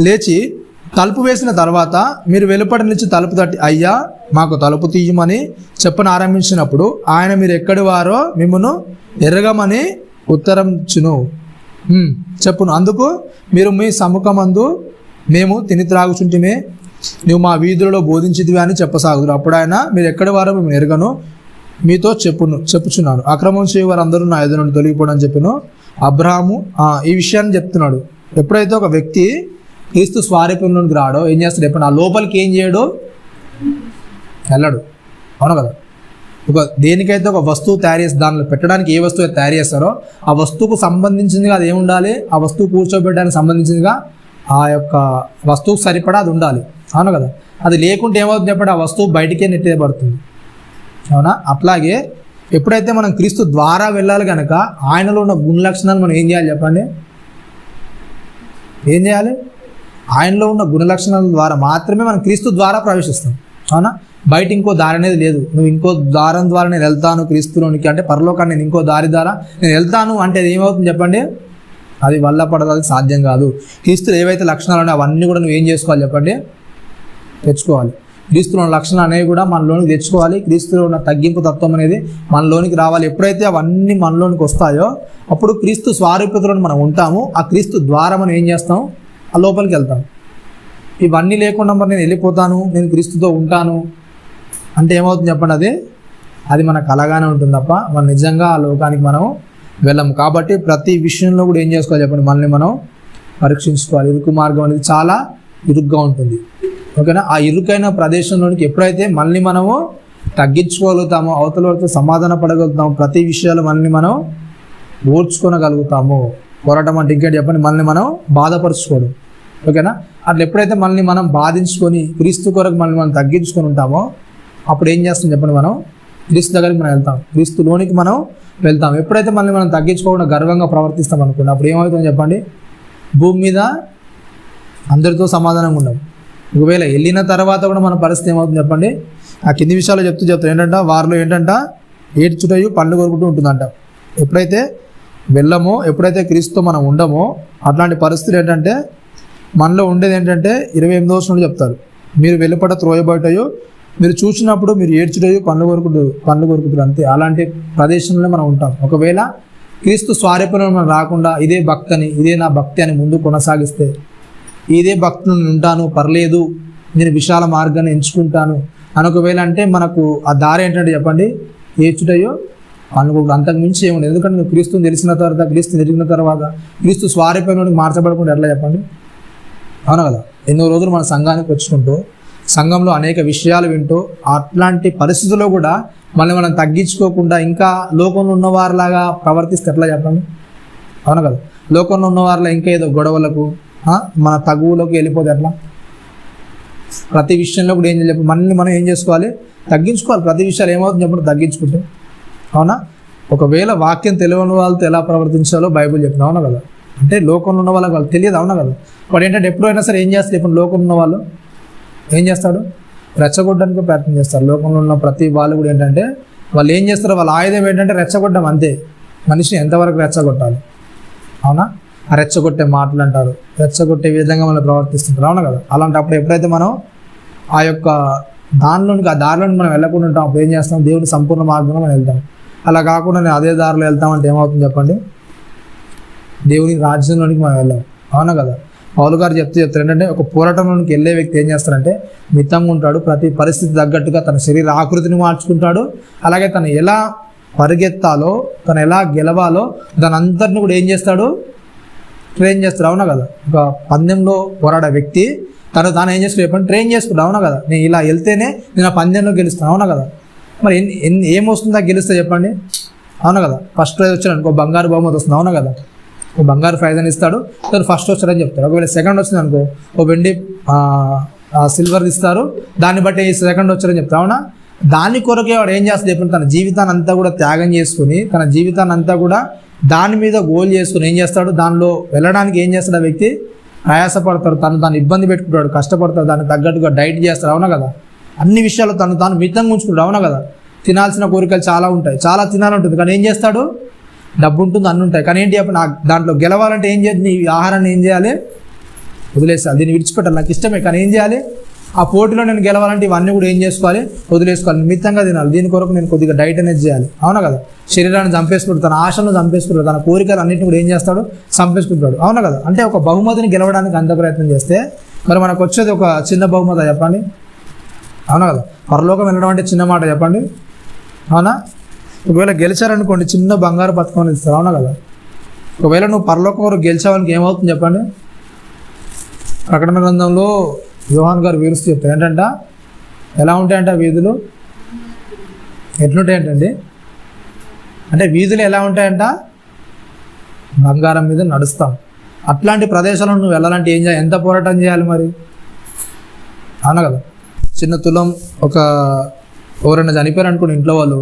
లేచి తలుపు వేసిన తర్వాత మీరు వెలుపటి నుంచి తలుపు తట్టి, అయ్యా మాకు తలుపు తీయమని చెప్పని ఆరంభించినప్పుడు ఆయన మీరు ఎక్కడి వారో మిమ్మును ఎరగమని ఉత్తరంచును చెప్పును. అందుకు మీరు మీ సముఖమందు మేము తిని త్రాగుచుంటిమే, నువ్వు మా వీధులలో బోధించిదివి అని చెప్పసాగుదురు. అప్పుడు ఆయన మీరు ఎక్కడి వారో మేము ఎరగను మీతో చెప్పుచున్నాను, అక్రమం చేయ వారు అందరూ నా ఎదురు నుండి తొలగిపోవడం అని చెప్పాను. అబ్రహాము ఈ విషయాన్ని చెప్తున్నాడు. ఎప్పుడైతే ఒక వ్యక్తి క్రీస్తు స్వారూప్యంలోకి రాడో ఏం చేస్తాడు ఎప్పుడు? ఆ లోపలికి ఏం చేయడు? వెళ్ళడు. అవును కదా? ఒక దేనికైతే ఒక వస్తువు తయారు చేసి దానిలో పెట్టడానికి ఏ వస్తువు తయారు చేస్తారో ఆ వస్తువుకు సంబంధించిందిగా అది ఏమి ఉండాలి? ఆ వస్తువు కూర్చోబెట్టడానికి సంబంధించిందిగా ఆ యొక్క వస్తువుకు సరిపడా అది ఉండాలి. అవును కదా? అది లేకుంటే ఏమవుతుంది చెప్పండి? ఆ వస్తువు బయటికే నెట్టేయబడుతుంది. అవునా? అట్లాగే ఎప్పుడైతే మనం క్రీస్తు ద్వారా వెళ్ళాలి కనుక ఆయనలో ఉన్న గుణ లక్షణాలు మనం ఏం చేయాలి చెప్పండి? ఏం చేయాలి? ఆయనలో ఉన్న గుణ లక్షణాల ద్వారా మాత్రమే మనం క్రీస్తు ద్వారా ప్రవేశిస్తాం. అవునా? బయట ఇంకో దారి అనేది లేదు. నువ్వు ఇంకో దారం ద్వారా నేను వెళ్తాను క్రీస్తులోనికి అంటే పరలోకాన్ని నేను ఇంకో దారి ద్వారా నేను వెళ్తాను అంటే అది ఏమవుతుంది చెప్పండి? అది వల్ల పడదు, అది సాధ్యం కాదు. క్రీస్తులో ఏవైతే లక్షణాలు ఉన్నాయో అవన్నీ కూడా నువ్వు ఏం చేసుకోవాలి చెప్పండి? తెచ్చుకోవాలి. క్రీస్తులో ఉన్న లక్షణాలు అనేవి కూడా మనలోనికి తెచ్చుకోవాలి. క్రీస్తులో ఉన్న తగ్గింపు తత్వం అనేది మనలోనికి రావాలి. ఎప్పుడైతే అవన్నీ మనలోనికి వస్తాయో అప్పుడు క్రీస్తు స్వారూప్యతలో మనం ఉంటాము. ఆ క్రీస్తు ద్వారా మనం ఏం చేస్తాం? ఆ లోపలికి వెళ్తాం. ఇవన్నీ లేకుండా మరి నేను వెళ్ళిపోతాను, నేను క్రీస్తుతో ఉంటాను అంటే ఏమవుతుంది చెప్పండి? అది మనకు అలాగానే ఉంటుంది తప్ప మనం నిజంగా ఆ లోకానికి మనం వెళ్ళము. కాబట్టి ప్రతి విషయంలో కూడా ఏం చేసుకోవాలి చెప్పండి? మనల్ని మనం పరీక్షించుకోవాలి. ఇరుకు మార్గం అనేది చాలా ఇరుగ్గా ఉంటుంది. ఓకేనా? ఆ ఇరుకైన ప్రదేశంలోనికి ఎప్పుడైతే మనల్ని మనము తగ్గించుకోగలుగుతామో, అవతలతో సమాధాన పడగలుగుతాము, ప్రతి విషయాలు మనల్ని మనం ఓర్చుకోగలుగుతాము. పోరాటం అంటే ఇంకేంటి చెప్పండి? మనల్ని మనం బాధపరుచుకోవడం. ఓకేనా? అట్లా ఎప్పుడైతే మనల్ని మనం బాధించుకొని క్రీస్తు కొరకు మనల్ని మనం తగ్గించుకొని ఉంటామో అప్పుడు ఏం చేస్తాం చెప్పండి? మనం క్రీస్తు దగ్గరికి మనం వెళ్తాం, క్రీస్తులోనికి మనం వెళ్తాం. ఎప్పుడైతే మనం తగ్గించుకోకుండా గర్వంగా ప్రవర్తిస్తాం అనుకోండి, అప్పుడు ఏమవుతుందో చెప్పండి, భూమి మీద అందరితో సమాధానంగా ఉండం. ఒకవేళ వెళ్ళిన తర్వాత కూడా మన పరిస్థితి ఏమవుతుంది చెప్పండి. ఆ కింది విషయాలు చెప్తారు ఏంటంట, వారిలో ఏంటంట ఏడ్చుటయు పండ్లు కొరుకుంటూ ఉంటుందంట. ఎప్పుడైతే వెళ్ళమో, ఎప్పుడైతే క్రీస్తుతో మనం ఉండమో, అట్లాంటి పరిస్థితులు ఏంటంటే మనలో ఉండేది ఏంటంటే 28వ వచనంలో చెప్తారు, మీరు వెలుపట త్రోయబోటయో మీరు చూసినప్పుడు మీరు ఏడ్చుటయో పండ్లు కొరుకుతారు అంతే. అలాంటి ప్రదేశంలో మనం ఉంటాం. ఒకవేళ క్రీస్తు స్వారూప్యంలో మనం రాకుండా ఇదే భక్తిని, ఇదే నా భక్తి అని ముందు కొనసాగిస్తే, ఇదే భక్తులు నేను ఉంటాను, పర్లేదు, నేను విశాల మార్గాన్ని ఎంచుకుంటాను అని ఒకవేళ అంటే మనకు ఆ దారి ఏంటంటే చెప్పండి, ఏడ్చుటయో పండ్లు అంతకు మించి ఏముంది. ఎందుకంటే నువ్వు క్రీస్తుని తెలిసిన తర్వాత, క్రీస్తుని ఎదిగిన తర్వాత క్రీస్తు స్వారూప్యంలోనికి మార్చబడకుండా ఎట్లా చెప్పండి, అవును కదా. ఎన్నో రోజులు మన సంఘానికి వచ్చుకుంటూ, సంఘంలో అనేక విషయాలు వింటూ, అట్లాంటి పరిస్థితుల్లో కూడా మనం తగ్గించుకోకుండా ఇంకా లోకంలో ఉన్నవారిలాగా ప్రవర్తిస్తే ఎట్లా చెప్పండి, అవును కదా. లోకంలో ఉన్నవారిలో ఇంకా ఏదో గొడవలకు, మన తగువులోకి వెళ్ళిపోతే ఎట్లా. ప్రతి విషయంలో కూడా ఏం చెప్పి మనల్ని మనం ఏం చేసుకోవాలి, తగ్గించుకోవాలి. ప్రతి విషయాలు ఏమవుతుంది చెప్పండి, తగ్గించుకుంటే, అవునా. ఒకవేళ వాక్యం తెలియని వాళ్ళతో ఎలా ప్రవర్తించాలో బైబిల్ చెప్పిన, అవునా కదా. అంటే లోకంలో ఉన్న వాళ్ళకి తెలియదు, అవునా కదా. వాడు ఏంటంటే ఎప్పుడైనా సరే ఏం చేస్తారు ఇప్పుడు, లోకంలో ఉన్న వాళ్ళు ఏం చేస్తాడు, రెచ్చగొట్టడానికి ప్రయత్నం చేస్తారు. లోకంలో ఉన్న ప్రతి వాళ్ళు కూడా ఏంటంటే వాళ్ళు ఏం చేస్తారు, వాళ్ళ ఆయుధం ఏంటంటే రెచ్చగొట్టడం అంతే. మనిషిని ఎంతవరకు రెచ్చగొట్టాలి, అవునా. ఆ రెచ్చగొట్టే మాటలు అంటారు, రెచ్చగొట్టే విధంగా మనం ప్రవర్తిస్తుంటారు, అవునా కదా. అలాంటప్పుడు ఎప్పుడైతే మనం ఆ యొక్క దానిలోనికి, ఆ దారిలోకి మనం వెళ్ళకుండా ఉంటాం, అప్పుడు ఏం చేస్తాం, దేవుని సంపూర్ణ మార్గంలో మనం వెళ్తాం. అలా కాకుండా నేను అదే దారిలో వెళ్తామంటే ఏమవుతుంది చెప్పండి, దేవుని రాజ్యంలోనికి మనం వెళ్ళాం, అవునా కదా. పౌలు గారు చెప్తారు ఏంటంటే, ఒక పోరాటంలోనికి వెళ్ళే వ్యక్తి ఏం చేస్తారంటే మితంగా ఉంటాడు, ప్రతి పరిస్థితి తగ్గట్టుగా తన శరీర ఆకృతిని మార్చుకుంటాడు. అలాగే తను ఎలా పరిగెత్తాలో, తను ఎలా గెలవాలో దాని అంతటిని కూడా ఏం చేస్తాడు, ట్రైన్ చేస్తాడు, అవునా కదా. ఒక పందెంలో పోరాడే వ్యక్తి తాను ఏం చేస్తాడు చెప్పండి, ట్రైన్ చేసుకుంటాడు, అవునా కదా. నేను ఇలా వెళ్తేనే నేను ఆ పందెంలో గెలుస్తాను, అవునా కదా. మరి ఏమొస్తుందా గెలిస్తే చెప్పండి, అవునా కదా. ఫస్ట్ ప్రైజ్ వచ్చాడు అనుకో, బంగారు బహుమతి వస్తుంది, అవునా కదా. ఒక బంగారు ప్రైజ్ అని ఇస్తాడు, తను ఫస్ట్ వచ్చాడని చెప్తాడు. ఒకవేళ సెకండ్ వచ్చింది అనుకో, ఓ వెండి సిల్వర్ ఇస్తారు, దాన్ని బట్టి సెకండ్ వచ్చాడని చెప్తారు, అవునా. దాని కొరకే వాడు ఏం చేస్తాడు చెప్పండి, తన జీవితాన్ని అంతా కూడా త్యాగం చేసుకుని, తన జీవితాన్ని అంతా కూడా దాని మీద గోల్ చేసుకుని ఏం చేస్తాడు, దానిలో వెళ్ళడానికి ఏం చేస్తాడు ఆ వ్యక్తి, ప్రయాసపడతాడు, తను ఇబ్బంది పెట్టుకుంటాడు, కష్టపడతాడు, దానికి తగ్గట్టుగా డైట్ చేస్తాడు, అవునా కదా. అన్ని విషయాలు తాను మితంగా ఉంచుకుంటాడు, అవునా కదా. తినాల్సిన కోరికలు చాలా ఉంటాయి, చాలా తినాలంటుంది, కానీ ఏం చేస్తాడు, డబ్బు ఉంటుంది, అన్నీ ఉంటాయి, కానీ ఏంటి చెప్పండి, దాంట్లో గెలవాలంటే ఏం చేయాలి, ఈ ఆహారాన్ని ఏం చేయాలి, వదిలేసాలి, దీన్ని విడిచిపెట్టాలి, నాకు ఇష్టమే, కానీ ఏం చేయాలి, ఆ పోటీలో నేను గెలవాలంటే ఇవన్నీ కూడా ఏం చేసుకోవాలి, వదిలేసుకోవాలి, మితంగా తినాలి, దీని కొరకు నేను కొద్దిగా డైట్ అనేది చేయాలి, అవునా కదా. శరీరాన్ని చంపేసుకుంటాడు, తన ఆశలను చంపేసుకుంటాడు, తన కోరికలు అన్నింటిని కూడా ఏం చేస్తాడు, చంపేసుకుంటాడు, అవునా కదా. అంటే ఒక బహుమతిని గెలవడానికి అంత ప్రయత్నం చేస్తే మరి మనకు వచ్చేది ఒక చిన్న బహుమతి చెప్పండి, అవునా కదా. పరలోకం వెళ్ళడం అంటే చిన్న మాట చెప్పండి, అవునా. ఒకవేళ గెలిచారనుకోండి, చిన్న బంగారు పథకం ఇస్తారు, అవునా కదా. ఒకవేళ నువ్వు పరలోకం వరకు గెలిచావానికి ఏమవుతుంది చెప్పండి. ప్రకటన గ్రంథంలో యోహాన్ గారు వివరిస్తూ చెప్తారు ఏంటంట, ఎలా ఉంటాయంట వీధులు, ఎట్లుంటాయంటండి అంటే వీధులు ఎలా ఉంటాయంట, బంగారం మీద నడుస్తాం. అట్లాంటి ప్రదేశాలను నువ్వు వెళ్ళాలంటే ఏం చేయాలి, ఎంత పోరాటం చేయాలి మరి, అవునా కదా. చిన్న తులం ఒక ఎవరైనా చనిపోయారు అనుకోండి ఇంట్లో వాళ్ళు,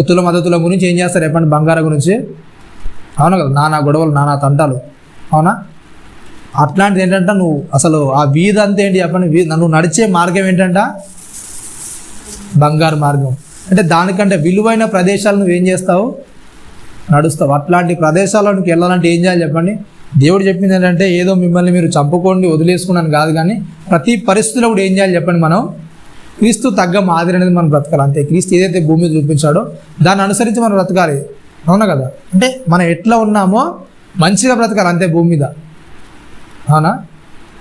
తులం అర్ధ తులం గురించి ఏం చేస్తారు చెప్పండి, బంగారం గురించి, అవునా కదా. నానా గొడవలు, నానా తంటాలు, అవునా. అట్లాంటిది ఏంటంటే నువ్వు అసలు ఆ వీధి అంతా ఏంటి చెప్పండి, నువ్వు నడిచే మార్గం ఏంటంట, బంగారు మార్గం. అంటే దానికంటే విలువైన ప్రదేశాలు నువ్వేం చేస్తావు, నడుస్తావు. అట్లాంటి ప్రదేశాలకు వెళ్ళాలంటే ఏం చేయాలి చెప్పండి. దేవుడు చెప్పింది ఏంటంటే ఏదో మిమ్మల్ని మీరు చంపుకోండి వదిలేసుకున్నాను కాదు, కానీ ప్రతి పరిస్థితిలో కూడా ఏం చేయాలి చెప్పండి, మనం క్రీస్తు తగ్గ మాదిరి అనేది మనం బ్రతకాలి అంతే. క్రీస్తు ఏదైతే భూమి మీద చూపించాడో దాన్ని అనుసరించి మనం బ్రతకాలి, అవునా కదా. అంటే మనం ఎట్లా ఉన్నామో మంచిగా బ్రతకాలి అంతే భూమి మీద, అవునా.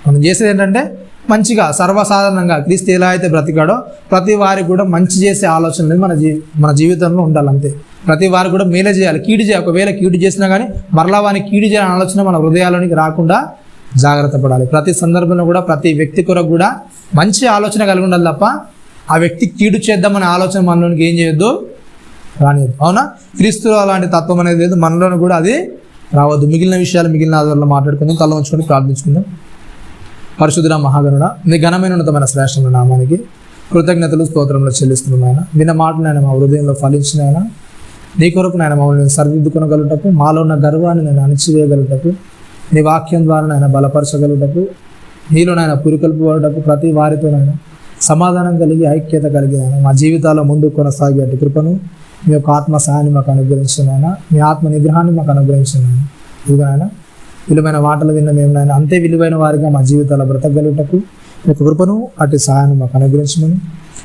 మనం చేసేది ఏంటంటే మంచిగా సర్వసాధారణంగా క్రీస్తు ఎలా అయితే బ్రతికాడో ప్రతి వారికి కూడా మంచి చేసే ఆలోచన అనేది మన జీవితంలో ఉండాలి అంతే. ప్రతి వారికి కూడా మేలే చేయాలి, కీడు చేయాలి. ఒకవేళ కీడు చేసినా కానీ మరలా వారికి కీడు చేయాలని ఆలోచన మన హృదయాల్లోనికి రాకుండా జాగ్రత్త పడాలి. ప్రతి సందర్భంలో కూడా ప్రతి వ్యక్తి కొరకు కూడా మంచి ఆలోచన కలిగి ఉండాలి తప్ప ఆ వ్యక్తి కీడు చేద్దామనే ఆలోచన మనలోనికి ఏం చేయొద్దు, రానియద్దు, అవునా. క్రీస్తులో అలాంటి తత్వం అనేది లేదు, మనలోని కూడా అది రావద్దు. మిగిలిన విషయాలు మిగిలిన ఆధారంలో మాట్లాడుకుందాం, తల ఉంచుకొని ప్రార్థించుకుందాం. పరిశుద్ధుడా మహాగణుడా, నీ ఘనమైన ఉన్నతమైన శ్రేష్టమైన నామానికి కృతజ్ఞతలు స్తోత్రంలో చెల్లిస్తున్నాను నాయన. విన్న మాటలు నాయన మా హృదయంలో ఫలించిన ఆయన నీ కొరకు నాయన మమ్మల్ని సరిదిద్దుకొనగలుగుటకు, మాలో ఉన్న గర్వాన్ని నేను అణిచివేయగలుగుటకు, నీ వాక్యం ద్వారా నాయన బలపరచగలుగుటకు, నీలో నాయన పురికొల్పుటకు, ప్రతి వారితో నాయన సమాధానం కలిగి ఐక్యత కలిగి నాయన మా జీవితాల్లో ముందుకు కొనసాగే అటు కృపను మీ యొక్క ఆత్మ సహాయాన్ని మాకు అనుగ్రహించిన ఆయన, మీ ఆత్మ నిగ్రహాన్ని మాకు అనుగ్రహించిన ఆయన. ఇదిగో నాయన విలువైన మాటలు విన్న మేము నాయన అంతే విలువైన వారిగా మా జీవితాల్లో బ్రతకగలుగుటకు మీ యొక్క కృపను అటు సహాయాన్ని మాకు అనుగ్రహించమని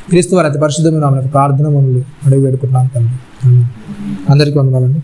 క్రీస్తు వారి అతి పరిశుద్ధమైన నామమున ప్రార్థన మనల్ని అడిగి వేడుకుంటున్నాను తండ్రి. అందరికీ వందనాలండి.